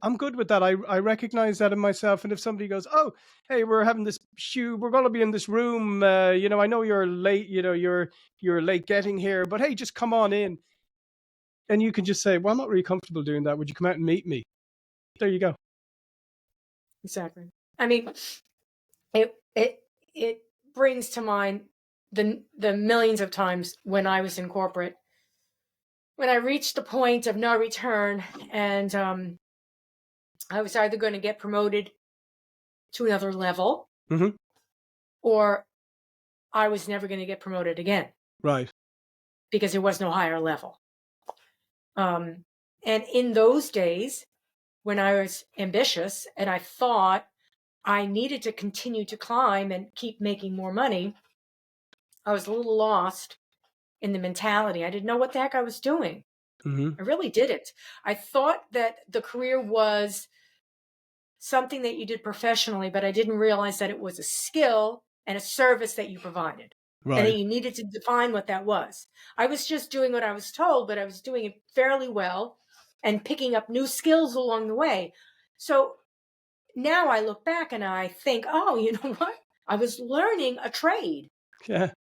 I'm good with that. I recognize that in myself. And if somebody goes, oh, hey, we're going to be in this room. I know you're late, you're late getting here, but hey, just come on in. And you can just say, well, I'm not really comfortable doing that. Would you come out and meet me? There you go. Exactly. I mean, it brings to mind the millions of times when I was in corporate, when I reached the point of no return, and I was either going to get promoted to another level, Mm-hmm. or I was never going to get promoted again, Right. because there was no higher level. And in those days, when I was ambitious and I thought I needed to continue to climb and keep making more money, I was a little lost in the mentality. I didn't know what the heck I was doing. Mm-hmm. I really didn't. I thought that the career was something that you did professionally, but I didn't realize that it was a skill and a service that you provided, and that Right. you needed to define what that was. I was just doing what I was told, but I was doing it fairly well and picking up new skills along the way. So now I look back and I think, oh, you know what? I was learning a trade, Yeah.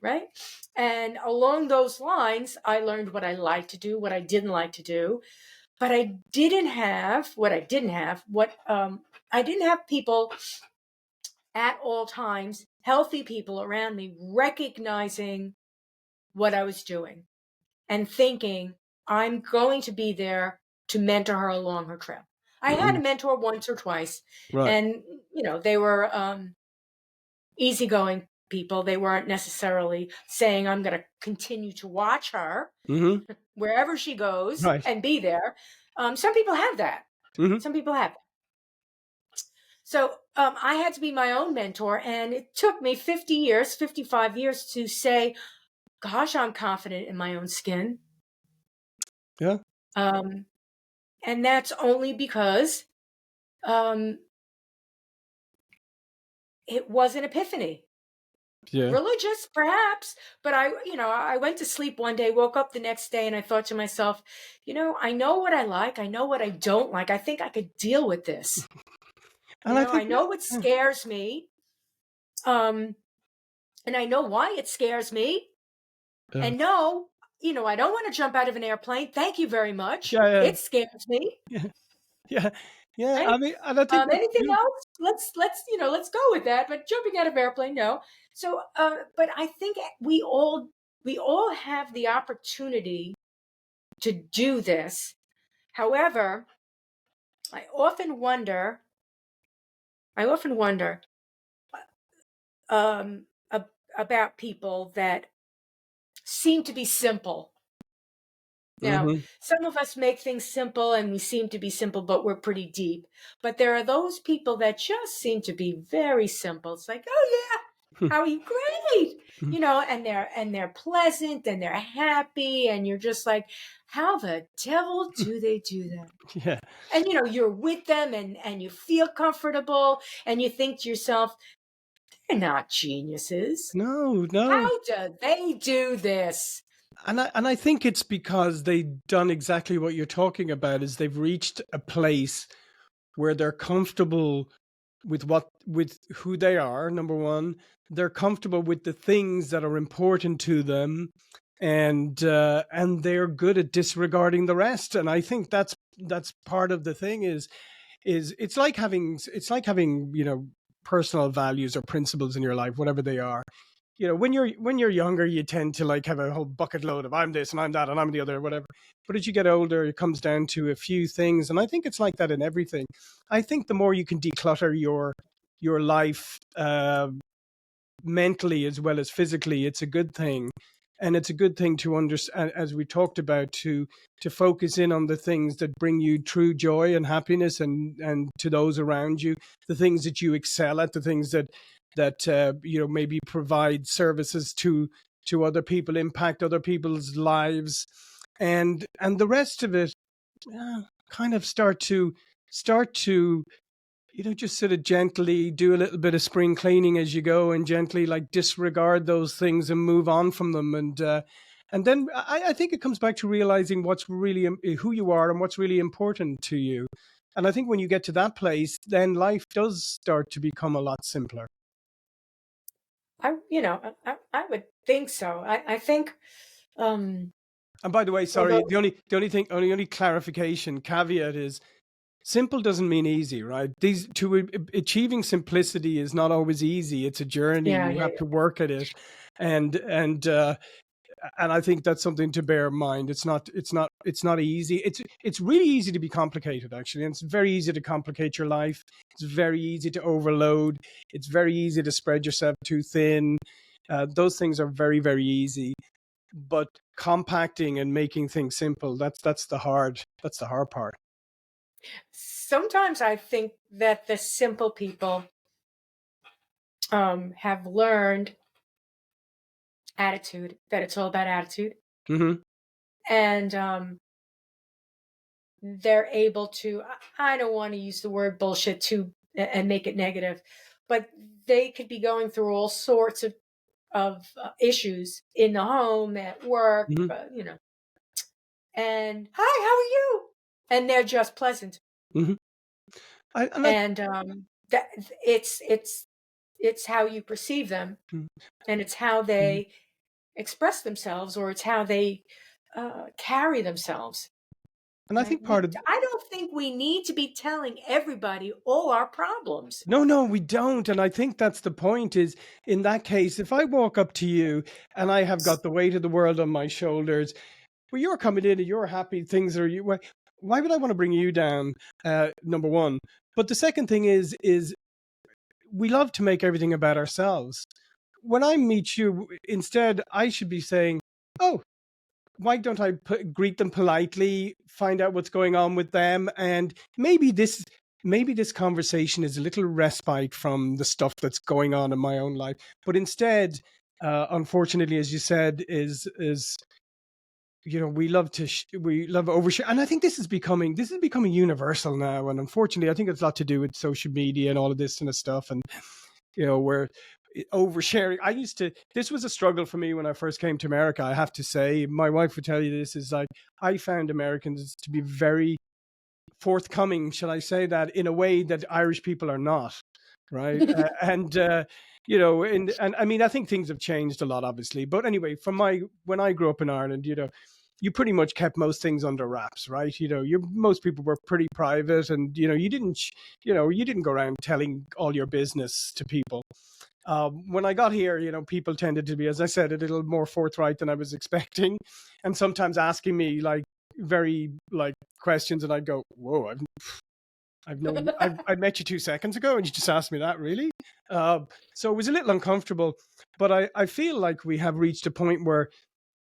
right? And along those lines, I learned what I liked to do, what I didn't like to do. But I didn't have I didn't have people at all times, healthy people around me, recognizing what I was doing and thinking, I'm going to be there to mentor her along her trip. I had Mm-hmm. a mentor once or twice, Right. and they were easygoing people. They weren't necessarily saying, I'm going to continue to watch her Mm-hmm. wherever she goes Right. and be there. Some people have that. Mm-hmm. Some people have that. So I had to be my own mentor, and it took me 50 years, 55 years to say, gosh, I'm confident in my own skin. Yeah. And that's only because um, it was an epiphany. Yeah. Religious, perhaps, but I went to sleep one day, woke up the next day, and I thought to myself, I know what I like, I know what I don't like. I think I could deal with this. And I I think, know what scares me, and I know why it scares me. yeah, And no, I don't want to jump out of an airplane. Thank you very much. yeah, It scares me, yeah, yeah, yeah. right? I mean, and I think that, Anything yeah, else? Let's go with that. But jumping out of airplane, no. So, but I think we all have the opportunity to do this. However, I often wonder. I often wonder um, about people that seem to be simple. mm-hmm. Some of us make things simple and we seem to be simple, but we're pretty deep. But there are those people that just seem to be very simple. It's like, oh yeah, how are you? Great. And they're pleasant and they're happy. And you're just like, how the devil do they do that? Yeah. And you're with them and you feel comfortable and you think to yourself, they're not geniuses. No, no. How do they do this? And I think it's because they've done exactly what you're talking about, is they've reached a place where they're comfortable with who they are, number one. They're comfortable with the things that are important to them, and they're good at disregarding the rest. And I think that's part of the thing is it's like having personal values or principles in your life, whatever they are. When you're younger, you tend to like have a whole bucket load of I'm this and I'm that and I'm the other, whatever. But as you get older, it comes down to a few things, and I think it's like that in everything. I think the more you can declutter your life, mentally as well as physically, it's a good thing. And it's a good thing to understand, as we talked about, to focus in on the things that bring you true joy and happiness, and to those around you, the things that you excel at, the things that maybe provide services to other people, impact other people's lives, and the rest of it, kind of start to just sort of gently do a little bit of spring cleaning as you go, and gently like disregard those things and move on from them. And then I think it comes back to realizing what's really who you are and what's really important to you. And I think when you get to that place, then life does start to become a lot simpler. I would think so. I think, um, And by the way, although, sorry, the only clarification caveat is simple doesn't mean easy, right? Achieving simplicity is not always easy. It's a journey. yeah, You yeah, have yeah. to work at it, and and uh, and I think that's something to bear in mind. It's not easy. It's really easy to be complicated, actually, and it's very easy to complicate your life. It's very easy to overload. It's very easy to spread yourself too thin. Those things are very, very easy. But compacting and making things simple, that's the hard part. Sometimes I think that the simple people have learned attitude, that it's all about attitude. Hmm. And they're able to, I don't want to use the word bullshit and make it negative, but they could be going through all sorts of issues in the home, at work, Hmm. and hi, how are you? And they're just pleasant. Hmm. And I, And that it's how you perceive them, mm, and it's how mm. they express themselves, or it's how they carry themselves. And I Right? think part of I don't think we need to be telling everybody all our problems. no, we don't. And I think that's the point, is in that case, if I walk up to you and I have got the weight of the world on my shoulders, well, you're coming in and you're happy, things are you. Why would I want to bring you down? Number one. But the second thing is we love to make everything about ourselves. when I meet you, instead, I should be saying, "Oh, why don't I greet them politely, find out what's going on with them, and maybe this conversation is a little respite from the stuff that's going on in my own life." But instead, unfortunately, as you said, is we love we love overshare, and I think this is becoming universal now. And unfortunately, I think it's a lot to do with social media and all of this kind of stuff, and where oversharing. This was a struggle for me when I first came to America. I have to say, my wife would tell you this, is like, I found Americans to be very forthcoming, shall I say, that in a way that Irish people are not, right? And I mean, I think things have changed a lot, obviously. But anyway, when I grew up in Ireland, you pretty much kept most things under wraps, right? Most people were pretty private, and you didn't go around telling all your business to people. When I got here, people tended to be, as I said, a little more forthright than I was expecting, and sometimes asking me like very like questions, and I'd go, "Whoa, I met you 2 seconds ago, and you just asked me that, really?" So it was a little uncomfortable, but I feel like we have reached a point where,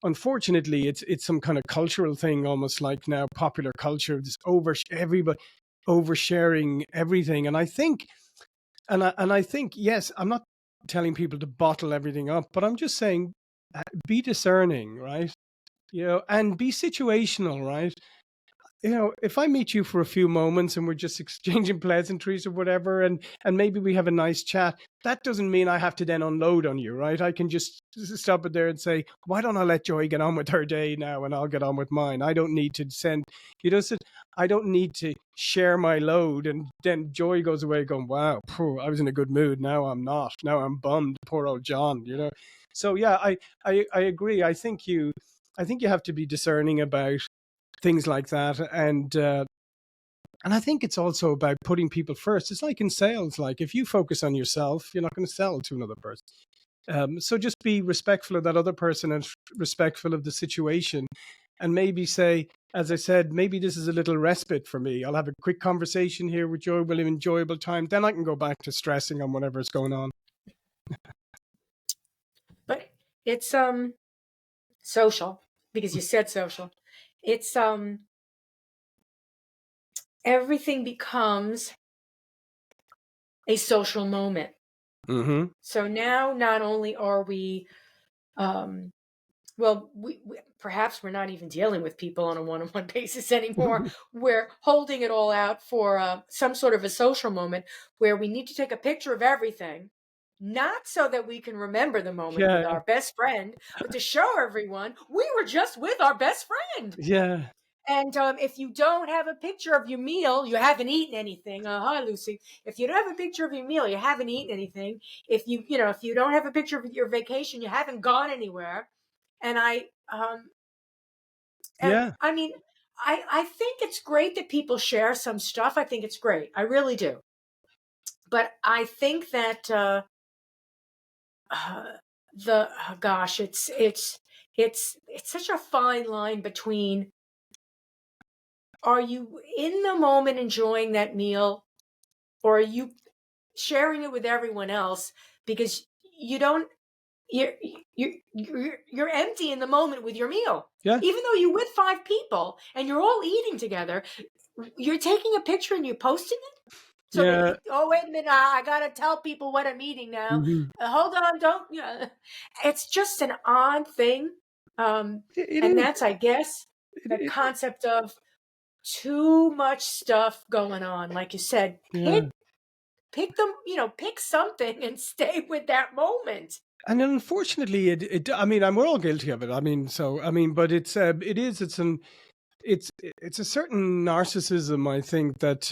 unfortunately, it's some kind of cultural thing, almost like now popular culture, this everybody oversharing everything, and I think, yes, I'm not telling people to bottle everything up, but I'm just saying, be discerning, right? And be situational, right? If I meet you for a few moments and we're just exchanging pleasantries or whatever, and maybe we have a nice chat, that doesn't mean I have to then unload on you, right? I can just stop it there and say, why don't I let Joy get on with her day now, and I'll get on with mine. I don't need to I don't need to share my load, and then Joy goes away going, wow, I was in a good mood. Now I'm not. Now I'm bummed. Poor old John, So yeah, I agree. I think you have to be discerning about things like that, and I think it's also about putting people first. It's like in sales, like if you focus on yourself, you're not going to sell to another person. So just be respectful of that other person and respectful of the situation, and maybe say, as I said, maybe this is a little respite for me. I'll have a quick conversation here with Joy, we'll have an enjoyable time, then I can go back to stressing on whatever's going on. But it's social, because you said social. It's everything becomes a social moment. Mm-hmm. So now not only are we well, we perhaps we're not even dealing with people on a one-on-one basis anymore. We're holding it all out for some sort of a social moment where we need to take a picture of everything, not so that we can remember the moment with our best friend, but to show everyone we were just with our best friend. Yeah. And if you don't have a picture of your meal, you haven't eaten anything. Hi, Lucy. If you don't have a picture of your meal, you haven't eaten anything. If if you don't have a picture of your vacation, you haven't gone anywhere. And I mean, I think it's great that people share some stuff. I think it's great. I really do. But I think that gosh, it's such a fine line between, are you in the moment enjoying that meal, or are you sharing it with everyone else because you don't you're empty in the moment with your meal. Yeah. Even though you're with 5 people and you're all eating together, you're taking a picture and you're posting it. So that, oh, wait a minute, I gotta tell people what I'm eating now. Mm-hmm. Hold on, don't. It's just an odd thing, and that's, I guess, the concept of too much stuff going on. Like you said, pick them, pick something and stay with that moment. And unfortunately, I mean, we're all guilty of it. I mean, but it's a certain narcissism, I think, that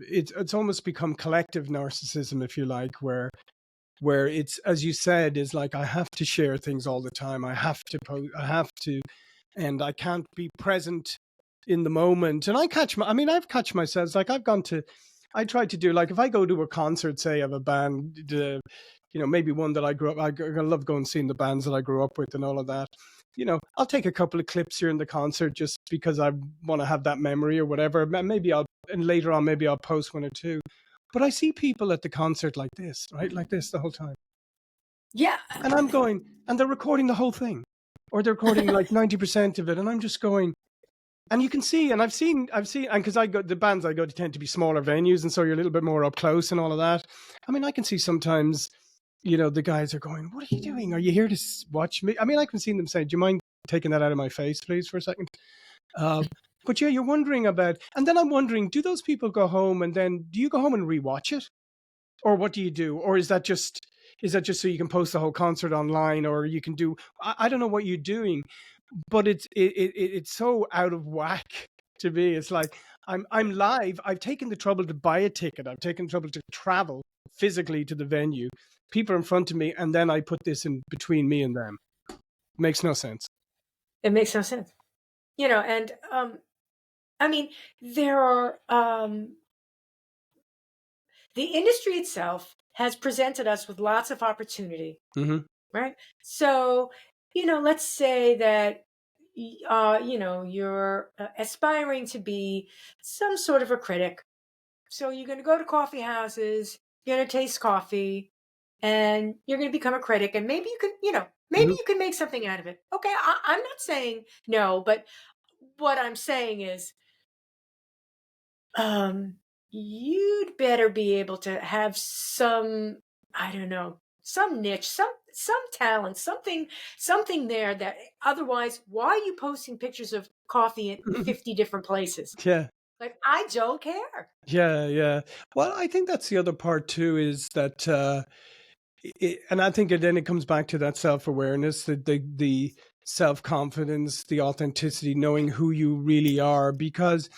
it's almost become collective narcissism, if you like, where it's, as you said, is like, I have to share things all the time. I have to, and I can't be present in the moment. And I've catch myself, like I try to do, like, if I go to a concert, say, of a band, maybe one that I grew up, I love going and seeing the bands that I grew up with and all of that. I'll take a couple of clips here in the concert just because I want to have that memory or whatever. And later on, maybe I'll post one or two. But I see people at the concert like this, right? Like this the whole time. Yeah. And I'm going, and they're recording the whole thing, or they're recording like 90% of it, and I'm just going. And you can see, and and because I go, the bands I go to tend to be smaller venues, and so you're a little bit more up close and all of that. I mean, I can see sometimes, the guys are going, "What are you doing? Are you here to watch me?" I mean, I can see them saying, "Do you mind taking that out of my face, please, for a second?" Uh, but yeah, you're wondering about, and then I'm wondering, do those people go home and then do you go home and rewatch it, or what do you do, or is that just so you can post the whole concert online, or you can do, I don't know what you're doing, but it's so out of whack to me. It's like I'm live. I've taken the trouble to buy a ticket. I've taken the trouble to travel physically to the venue. People are in front of me, and then I put this in between me and them. Makes no sense. It makes no sense. And I mean, there are the industry itself has presented us with lots of opportunity, Mm-hmm. right? So, let's say that you're aspiring to be some sort of a critic. So you're going to go to coffee houses, you're going to taste coffee, and you're going to become a critic. And maybe you can, maybe Mm-hmm. you can make something out of it. Okay, I'm not saying no, but what I'm saying is, um, you'd better be able to have some, I don't know, some niche, some talent, something there that otherwise, why are you posting pictures of coffee in 50 different places? Yeah. Like, I don't care. Yeah, yeah. Well, I think that's the other part too, is that, and I think then it comes back to that self-awareness, the self-confidence, the authenticity, knowing who you really are. Because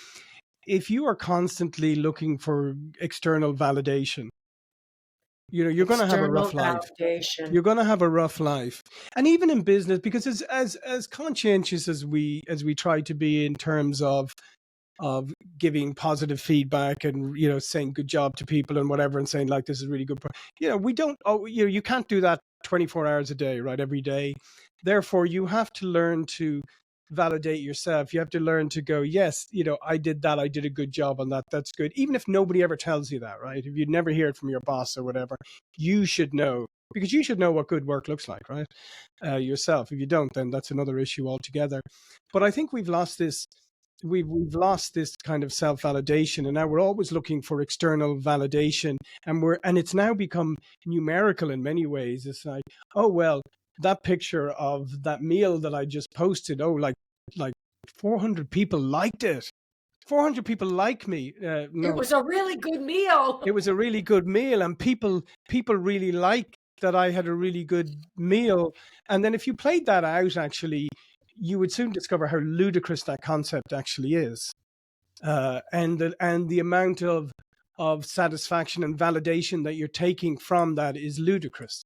if you are constantly looking for external validation, you're going to have a External rough life. validation. You're going to have a rough life, and even in business, because as conscientious as we try to be in terms of giving positive feedback and saying good job to people and whatever, and saying like this is really good, we don't, you can't do that 24 hours a day, right, every day. Therefore you have to learn to validate yourself. You have to learn to go, yes, I did that, I did a good job on that, that's good, even if nobody ever tells you that, right? If you never hear it from your boss or whatever, you should know, because you should know what good work looks like, right? Yourself. If you don't, then that's another issue altogether. But I think we've lost this kind of self-validation, and now we're always looking for external validation, and it's now become numerical in many ways. It's like, oh well, that picture of that meal that I just posted, oh, like 400 people liked it. 400 people like me. It No, was a really good meal. it was a really good meal, and people really like that I had a really good meal. And then if you played that out, actually, you would soon discover how ludicrous that concept actually is, and the amount of satisfaction and validation that you're taking from that is ludicrous.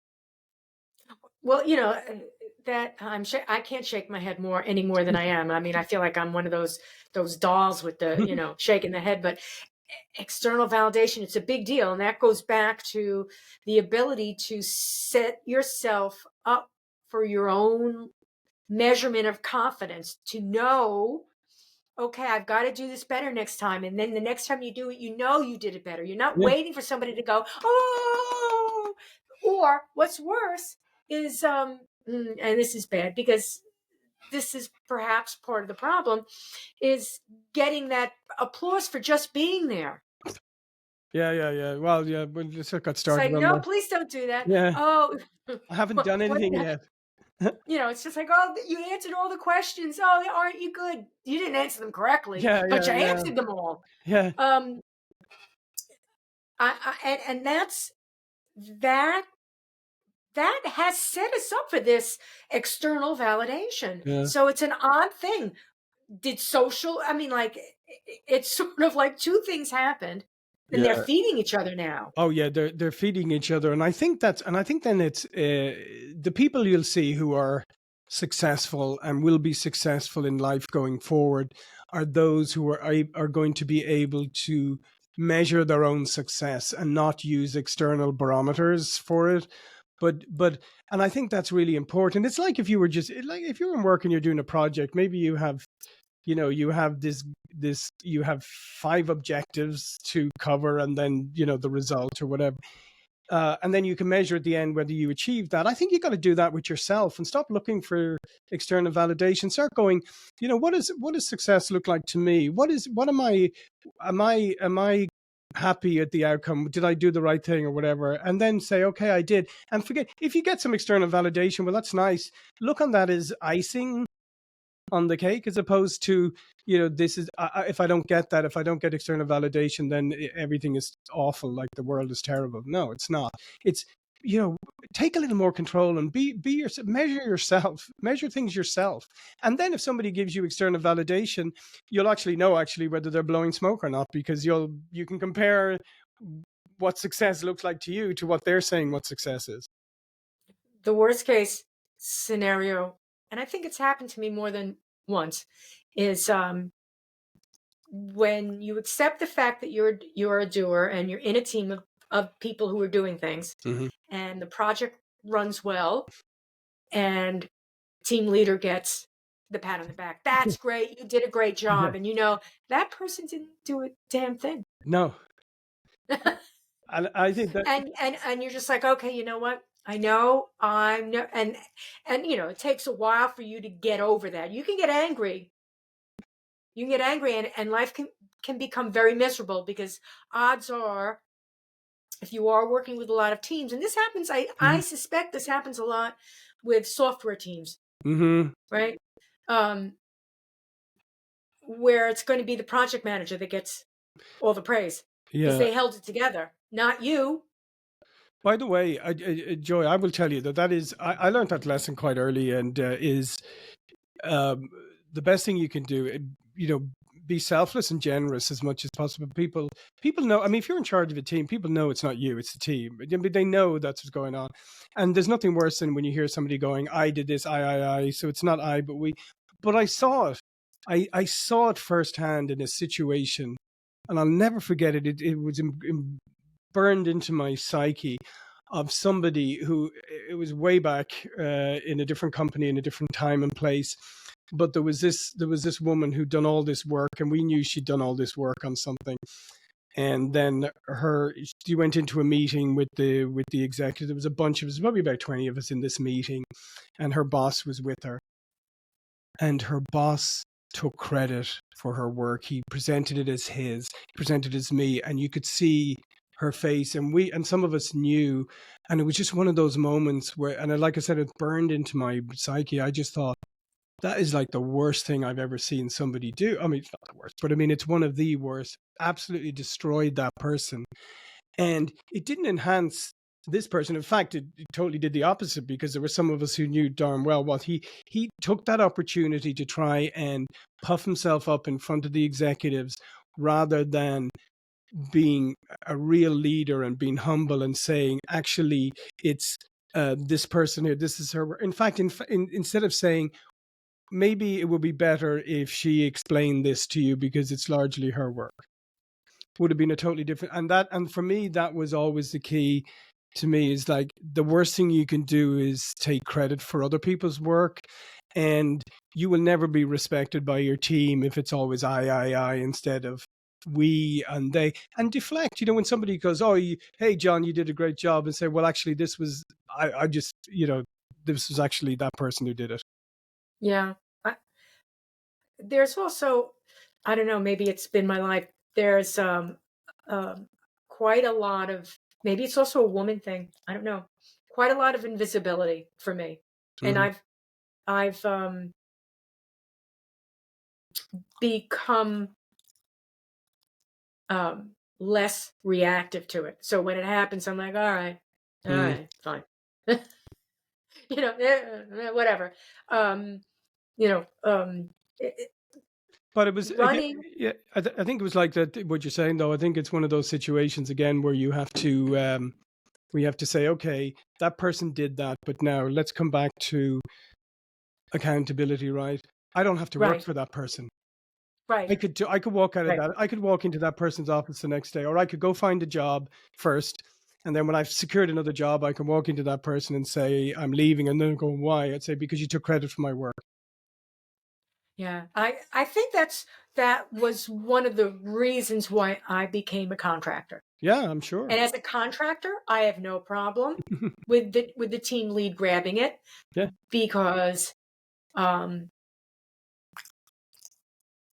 Well, that I can't shake my head any more than I am. I mean, I feel like I'm one of those dolls with the, shaking the head, but external validation, it's a big deal. And that goes back to the ability to set yourself up for your own measurement of confidence, to know, okay, I've got to do this better next time. And then the next time you do it, you did it better. You're not Yeah, waiting for somebody to go, oh, or what's worse is, and this is bad because this is perhaps part of the problem, is getting that applause for just being there. yeah, yeah, yeah. Well, yeah, we just got It's started like, on no, that. please don't do that. Yeah, Oh, I haven't done what anything the, yet. it's just like, oh, you answered all the questions. Oh, aren't you good? You didn't answer them correctly, Yeah, but yeah, you yeah, answered them all. yeah, Um, and that that has set us up for this external validation. yeah, So it's an odd thing. Did social? I mean, like, it's sort of like two things happened, and they're yeah. feeding each other now. Oh yeah, they're feeding each other, and I think then it's the people you'll see who are successful and will be successful in life going forward are those who are going to be able to measure their own success and not use external barometers for it. But and I think that's really important. It's like if you were just like if you're in work and you're doing a project, maybe you have 5 objectives to cover, and then the result or whatever. And then you can measure at the end whether you achieve that. I think you got to do that with yourself and stop looking for external validation. Start going, what does success look like to me? What am I happy at the outcome? Did I do the right thing or whatever? And then say, okay, I did. And forget, if you get some external validation, well, that's nice. Look on that as icing on the cake, as opposed to, this is, if I don't get that, if I don't get external validation, then everything is awful, like the world is terrible. No, it's not. It's, take a little more control and be yourself. Measure things yourself. And then if somebody gives you external validation, you'll actually know whether they're blowing smoke or not, because you can compare what success looks like to you to what they're saying what success is. The worst case scenario, and I think it's happened to me more than once, is when you accept the fact that you're a doer and you're in a team of people who are doing things, Mm-hmm. and the project runs well, and team leader gets the pat on the back. That's great. You did a great job. Yeah. And that person didn't do a damn thing. No. And I think that, and you're just like, okay, you know what? I know I'm no, and it takes a while for you to get over that. You can get angry. And life can become very miserable, because odds are, if you are working with a lot of teams, and this happens, I suspect this happens a lot with software teams, mm-hmm. right? Where it's going to be the project manager that gets all the praise, because they held it together, not you. By the way, Joy, I will tell you that is, I learned that lesson quite early, and is the best thing you can do. Be selfless and generous as much as possible. People know. I mean, if you're in charge of a team, people know it's not you; it's the team. They know that's what's going on, and there's nothing worse than when you hear somebody going, "I did this, I." So it's not I, but we. But I saw it. I saw it firsthand in a situation, and I'll never forget it. It was burned into my psyche, of somebody who, it was way back in a different company, in a different time and place. But there was this woman who'd done all this work, and we knew she'd done all this work on something. And then she went into a meeting with the executive. There was a bunch of us, probably about 20 of us in this meeting, and her boss was with her. And her boss took credit for her work. He presented it as his, presented it as me, and you could see her face, and some of us knew, and it was just one of those moments where, and like I said, it burned into my psyche. I just thought, that is like the worst thing I've ever seen somebody do. I mean, it's not the worst, but I mean, it's one of the worst. Absolutely destroyed that person. And it didn't enhance this person. In fact, it totally did the opposite, because there were some of us who knew darn well what he took that opportunity to try and puff himself up in front of the executives, rather than being a real leader and being humble and saying, actually, it's this person here, this is her. In fact, instead of saying, maybe it would be better if she explained this to you because it's largely her work, would have been a totally different. And for me, that was always the key to me, is like, the worst thing you can do is take credit for other people's work. And you will never be respected by your team if it's always I instead of we and they, and deflect. When somebody goes, oh, hey, John, you did a great job, and say, well, actually, this was, I just, this was actually that person who did it. Yeah. There's also, I don't know, maybe it's been my life. There's quite a lot of, maybe it's also a woman thing. I don't know. Quite a lot of invisibility for me. Mm-hmm. And I've become less reactive to it. So when it happens, I'm like, all right, fine. Whatever. But it was, running. yeah, I think it was like that, what you're saying, though. I think it's one of those situations, again, where you have to, we have to say, okay, that person did that, but now let's come back to accountability, right? I don't have to work for that person. Right. I could walk out of that. I could walk into that person's office the next day, or I could go find a job first. And then when I've secured another job, I can walk into that person and say, I'm leaving. And then go, why? I'd say, because you took credit for my work. Yeah. I think that was one of the reasons why I became a contractor. Yeah, I'm sure. And as a contractor, I have no problem with the team lead grabbing it Yeah. because um,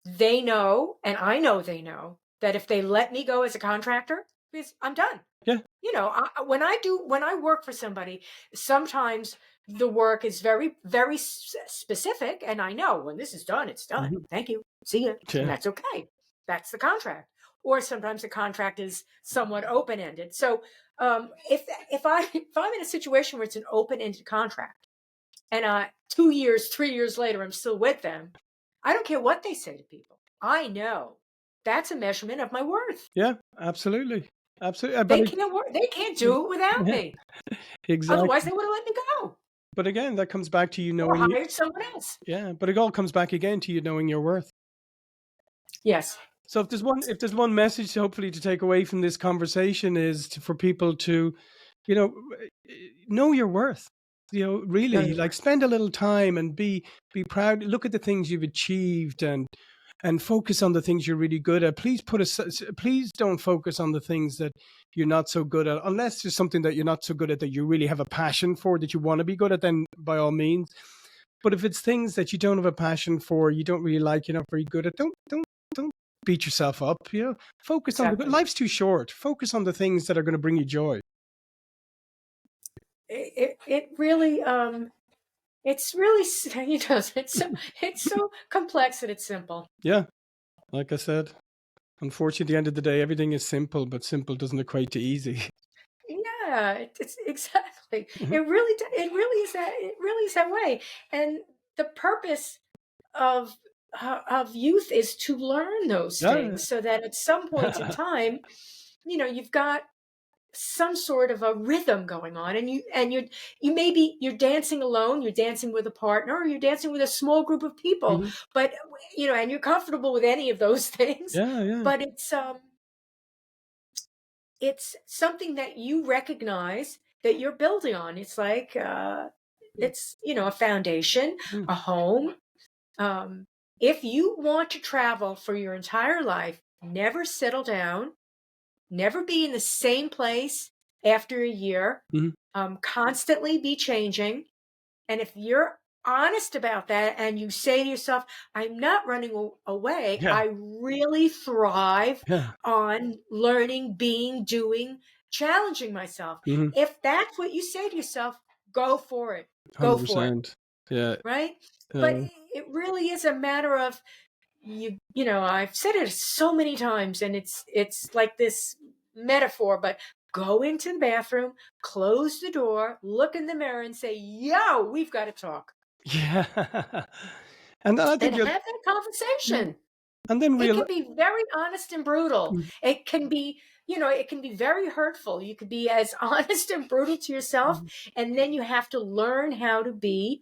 they know, and I know they know, that if they let me go as a contractor, because I'm done. Yeah. You know, when I work for somebody, sometimes the work is very, very specific, and I know when this is done, it's done. Mhm. Thank you. See you. And Yeah. that's okay. That's the contract. Or sometimes the contract is somewhat open ended. So if I'm in a situation where it's an open ended contract, and 2 years, 3 years later, I'm still with them, I don't care what they say to people. I know that's a measurement of my worth. Yeah, absolutely. Absolutely. They can't work. They can't do it without Yeah, me. Otherwise, exactly. they would have let me go But again, that comes back to you or knowing hired someone else. yeah, but it all comes back again to you knowing your worth. Yes, So if there's one message hopefully to take away from this conversation is for people to, you know your worth. know Really your like worth. spend a little time and be proud. Look at the things you've achieved and focus on the things you're really good at. Please don't focus on the things that you're not so good at, unless there's something that you're not so good at that you really have a passion for that you want to be good at. Then by all means. But if it's things that you don't have a passion for, you don't really like, you're not very good at, don't beat yourself up. Focus on the good. Exactly. Life's too short. Focus on the things that are going to bring you joy. It really it's really it's so complex that it's simple. Yeah, like I said, unfortunately, at the end of the day, everything is simple, but simple doesn't equate to easy. Yeah, it's exactly. It really is that. It really is that way. And the purpose of of youth is to learn those Yeah, things so that at some point in time, you've got some sort of a rhythm going on, and you maybe you're dancing alone, you're dancing with a partner, or you're dancing with a small group of people, mhm. but and you're comfortable with any of those things, Yeah, yeah, but it's something that you recognize that you're building on. It's like it's a foundation, yeah. a home. um, if you want to travel for your entire life, never settle down, never be in the same place after a year, Mhm. constantly be changing. And if you're honest about that and you say to yourself, I'm not running away, Yeah, I really thrive yeah. on learning, being, doing, challenging myself. Mhm. If that's what you say to yourself, go for it. Go for it. 100%. Yeah. Right. But Uh, it really is a matter of I've said it so many times, and it's like this metaphor, but go into the bathroom, close the door, look in the mirror and say, yo, we've got to talk, yeah. And then I and think have you're that yeah. conversation. And then It real can be very honest and brutal. mm, It can be, it can be very hurtful. You could be as honest and brutal to yourself, mm. and then you have to learn how to be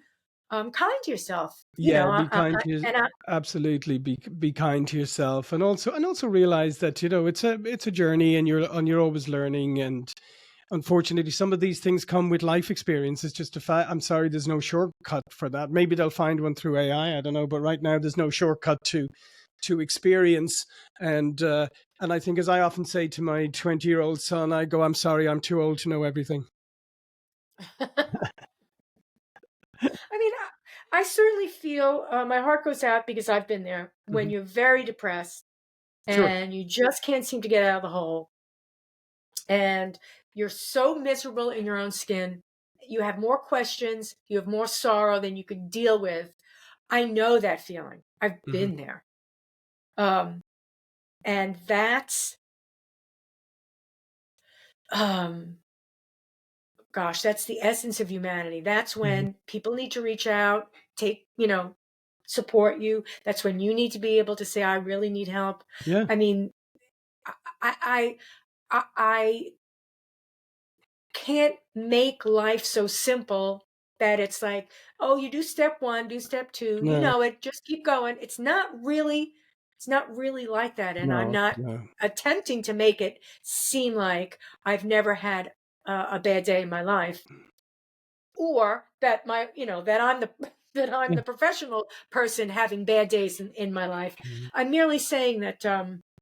kind to yourself. Yeah, be kind to And I, absolutely be kind to yourself, and also realize that it's a journey, and you're always learning. And unfortunately, some of these things come with life experience. It's just a fact. I'm sorry, there's no shortcut for that. Maybe they'll find one through AI. I don't know, but right now there's no shortcut to experience. And I think, as I often say to my 20-year-old son, I go, I'm sorry, I'm too old to know everything. I mean, I certainly feel my heart goes out because I've been there when Mhm. you're very depressed Sure. and you just can't seem to get out of the hole, and you're so miserable in your own skin. You have more questions, you have more sorrow than you can deal with. I know that feeling. I've Mhm. been there. Um, and that's, um, gosh, that's the essence of humanity. That's Mhm. when people need to reach out, take, support you. That's when you need to be able to say, I really need help. Yeah. I mean, I, I can't make life so simple that it's like, oh, you do step one, do step two, No. just keep going. It's not really like that. And I'm No. not No. attempting to make it seem like I've never had a bad day in my life, or that that I'm the that I'm Yeah. the professional person having bad days in my life. Mhm. I'm merely saying that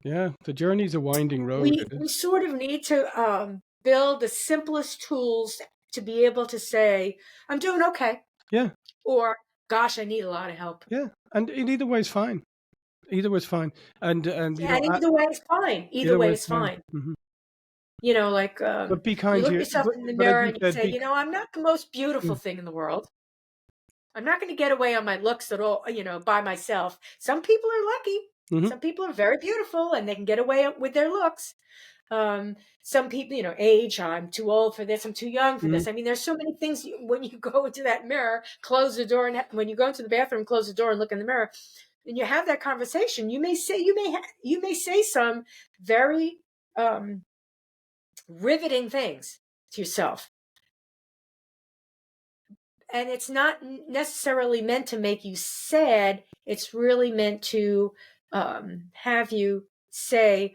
Yeah, the journey's a winding road. It we is. sort of need to build the simplest tools to be able to say, I'm doing okay, Yeah, or gosh, I need a lot of help. yeah, and either way is fine. Either way is fine, and And either way is fine. Either either way way is is fine. fine. Hmm. You know, like But be you kind to look you. yourself in the But as mirror you and you said, say, be. you know, I'm not the most Mm, beautiful thing in the world. I'm not going to get away on my looks at all, by myself. Some people are lucky. mhm, Some people are very beautiful and they can get away with their looks. Some people, age, I'm too old for this, I'm too young for mhm, this. I mean, there's so many things when you go into that mirror, close the door, and when you go into the bathroom, close the door and look in the mirror, and you have that conversation, you may say some very riveting things to yourself. And it's not necessarily meant to make you sad. It's really meant to have you say,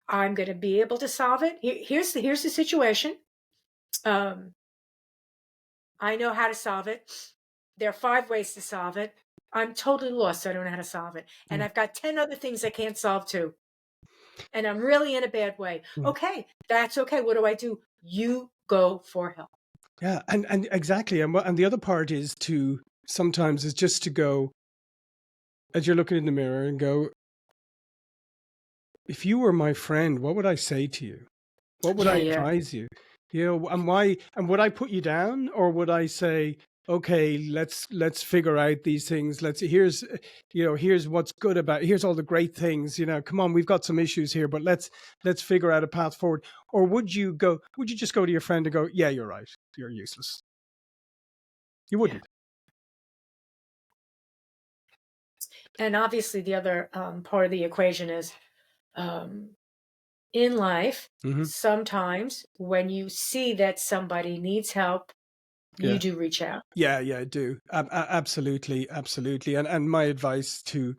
I'm going to be able to solve it. Here's the situation. Um, I know how to solve it. There are 5 ways to solve it. I'm totally lost. So I don't know how to solve it. And yeah, I've got 10 other things I can't solve too. And I'm really in a bad way. yeah, Okay, that's okay. What do? You go for help. yeah, and exactly, and the other part is to sometimes is just to go as you're looking in the mirror and go, if you were my friend, what would I say to you? What would Yeah, I yeah, advise you? And would I put you down, or would I say, okay, let's figure out these things. Here's what's good about, here's all the great things, come on, we've got some issues here, but let's figure out a path forward. Or would you just go to your friend and go, yeah, you're right, you're useless? You yeah. wouldn't. And obviously, the other part of the equation is um, in life, Hmm. sometimes when you see that somebody needs help, you Yeah. do reach out. Yeah, I do. Absolutely, absolutely. And my advice to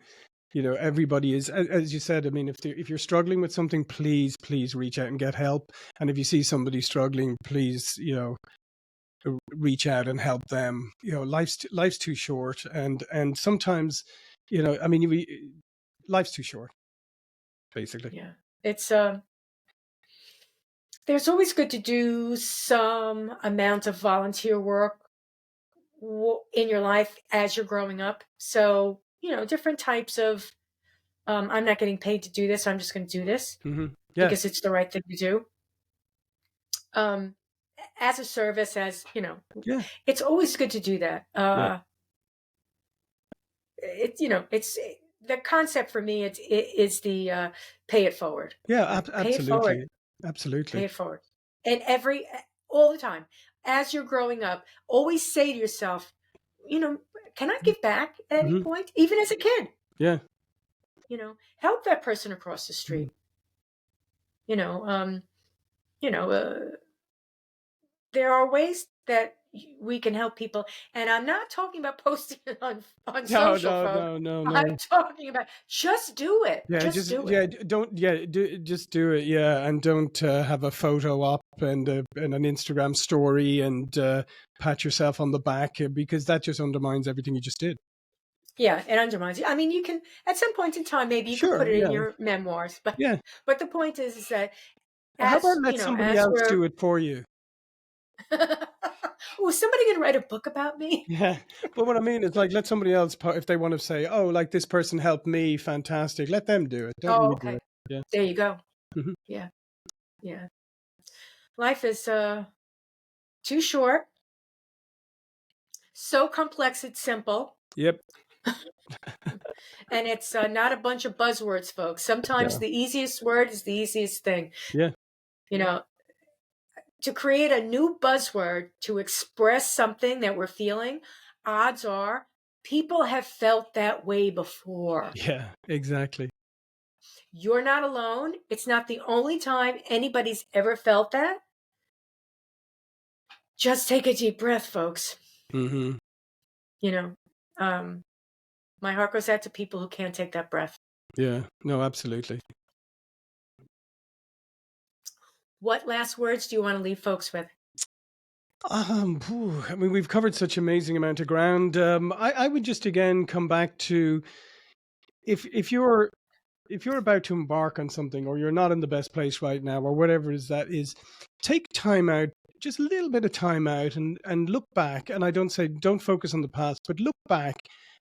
everybody is, as you said, I mean, if you're struggling with something, please reach out and get help. And if you see somebody struggling, please reach out and help them. Life's too short, and sometimes, I mean, life's too short, basically. Yeah. It's there's always good to do some amount of volunteer work in your life as you're growing up. So, different types of I'm not getting paid to do this, I'm just going to do this Hmm. Yeah, because it's the right thing to do. Um as a service, yeah, it's always good to do that. yeah, It's the concept for me. It's the pay it forward, yeah. right? Pay it forward, Absolutely, pay absolutely. it forward, and all the time as you're growing up, always say to yourself, you know, can I give back at any Hmm. point, even as a kid? Yeah. Help that person across the Mhm. street. You know, um, you know, there are ways that we can help people, and I'm not talking about posting it on No, social, no, folks. no, no, I'm no. talking about just do it. Yeah, Just just do it. yeah, don't just do it. Yeah, and don't have a photo up and an Instagram story and pat yourself on the back, because that just undermines everything you just did. Yeah, it undermines you. I mean, you can at some point in time, maybe you could put Sure. it in Yeah. your memoirs, but Yeah. the point is that Or how about let somebody as else we're do it for you? oh, is somebody gonna write a book about me? Yeah. But what I mean is, like, let somebody else if they want to say, "Oh, like this person helped me, fantastic." Let them do it. Don't Oh, you do okay. it. Yeah. There you go. Hmm. Yeah, yeah. Life is too short, so complex it's simple, Yep. and it's not a bunch of buzzwords, folks. Sometimes Yeah. the easiest word is the easiest thing. Yeah. You know, to create a new buzzword to express something that we're feeling, odds are people have felt that way before. Yeah. Exactly. You're not alone. It's not the only time anybody's ever felt that. Just take a deep breath, folks. Hmm. You know, um, my heart goes out to people who can't take that breath. Yeah. No, absolutely. What last words do you want to leave folks with? I mean, we've covered such amazing amount of ground. I would just again come back to if you're if you're about to embark on something or you're not in the best place right now or whatever is that is, take time out, just a little bit of time out and look back. And I don't say don't focus on the past, but look back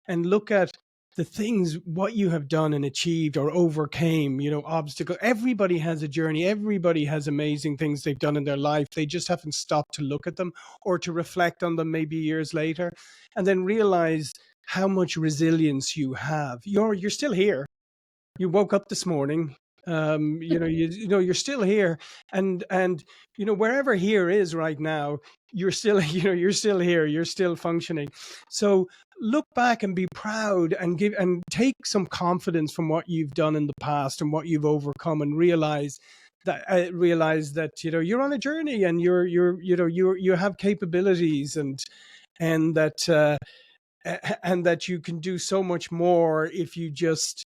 and look at the things what you have done and achieved or overcame, obstacle. Everybody has a journey. Everybody has amazing things they've done in their life. They just haven't stopped to look at them or to reflect on them maybe years later, and then realize how much resilience you have. You're still here. You woke up this morning. You're still here, and wherever here is right now, you're still you're still here. You're still functioning. So look back and be proud and give and take some confidence from what you've done in the past and what you've overcome, and realize that you're on a journey, and you have capabilities, and that and that you can do so much more if you just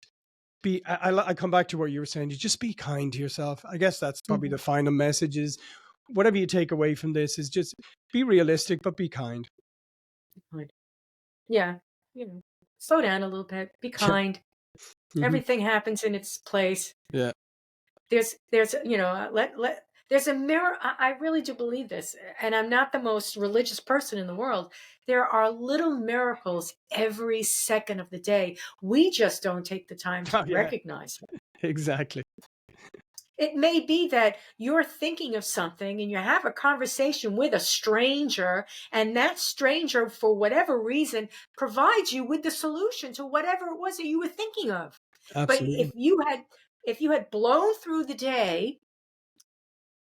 be. I come back to what you were saying. You just be kind to yourself. I guess that's probably Mhm. the final message. Is whatever you take away from this is just be realistic, but be kind. Kind. Yeah, slow down a little bit. Be Yeah. kind. Hmm. Everything happens in its place. Yeah. There's let there's a mirror. I really do believe this, and I'm not the most religious person in the world. There are little miracles every second of the day. We just don't take the time to Oh, yeah. recognize them. Exactly. It may be that you're thinking of something and you have a conversation with a stranger, and that stranger, for whatever reason, provides you with the solution to whatever it was that you were thinking of. But Absolutely. if you had blown through the day,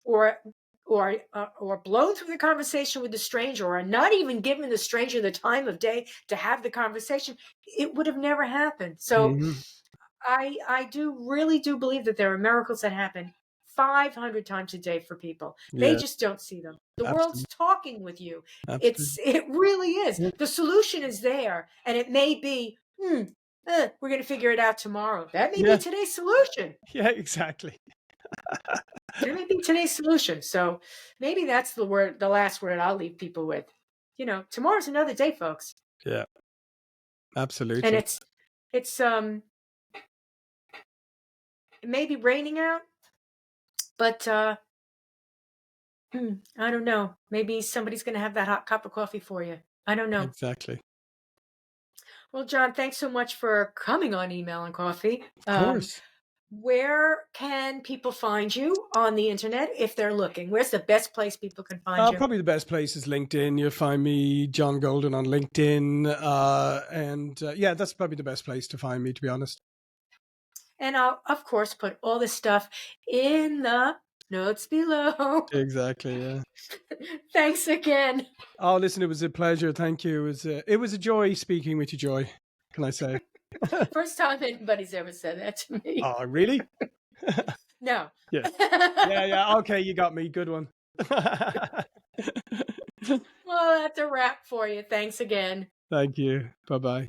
or or blown through the conversation with the stranger, or not even given the stranger the time of day to have the conversation, it would have never happened. So Hmm. I do really do believe that there are miracles that happen 500 times a day for people. They Yeah. just don't see them. The world's Absolutely. talking with you. Absolutely. It really is. Yeah. The solution is there, and it may be, we're going to figure it out tomorrow. That may be Yeah. today's solution. Yeah. Exactly. That may be today's solution. So maybe that's the last word I'll leave people with. Tomorrow's another day, folks, Yeah. and Absolutely. it's it may be raining out, but I don't know. Maybe somebody's going to have that hot cup of coffee for you. I don't know. Exactly. Well, John, thanks so much for coming on Email and Coffee. Of course. Where can people find you on the internet if they're looking? Where's the best place people can find you? Probably the best place is LinkedIn. You'll find me, John Golden, on LinkedIn. And yeah, that's probably the best place to find me, to be honest. And I'll, of course, put all this stuff in the notes below. Exactly. Yeah. Thanks again. Oh, listen, it was a pleasure. Thank you. It was a joy speaking with you, Joy. Can I say? First time anybody's ever said that to me. Oh, really? No. Yeah. Yeah. Yeah. Okay, you got me. Good one. Well, that's a wrap for you. Thanks again. Thank you. Bye bye.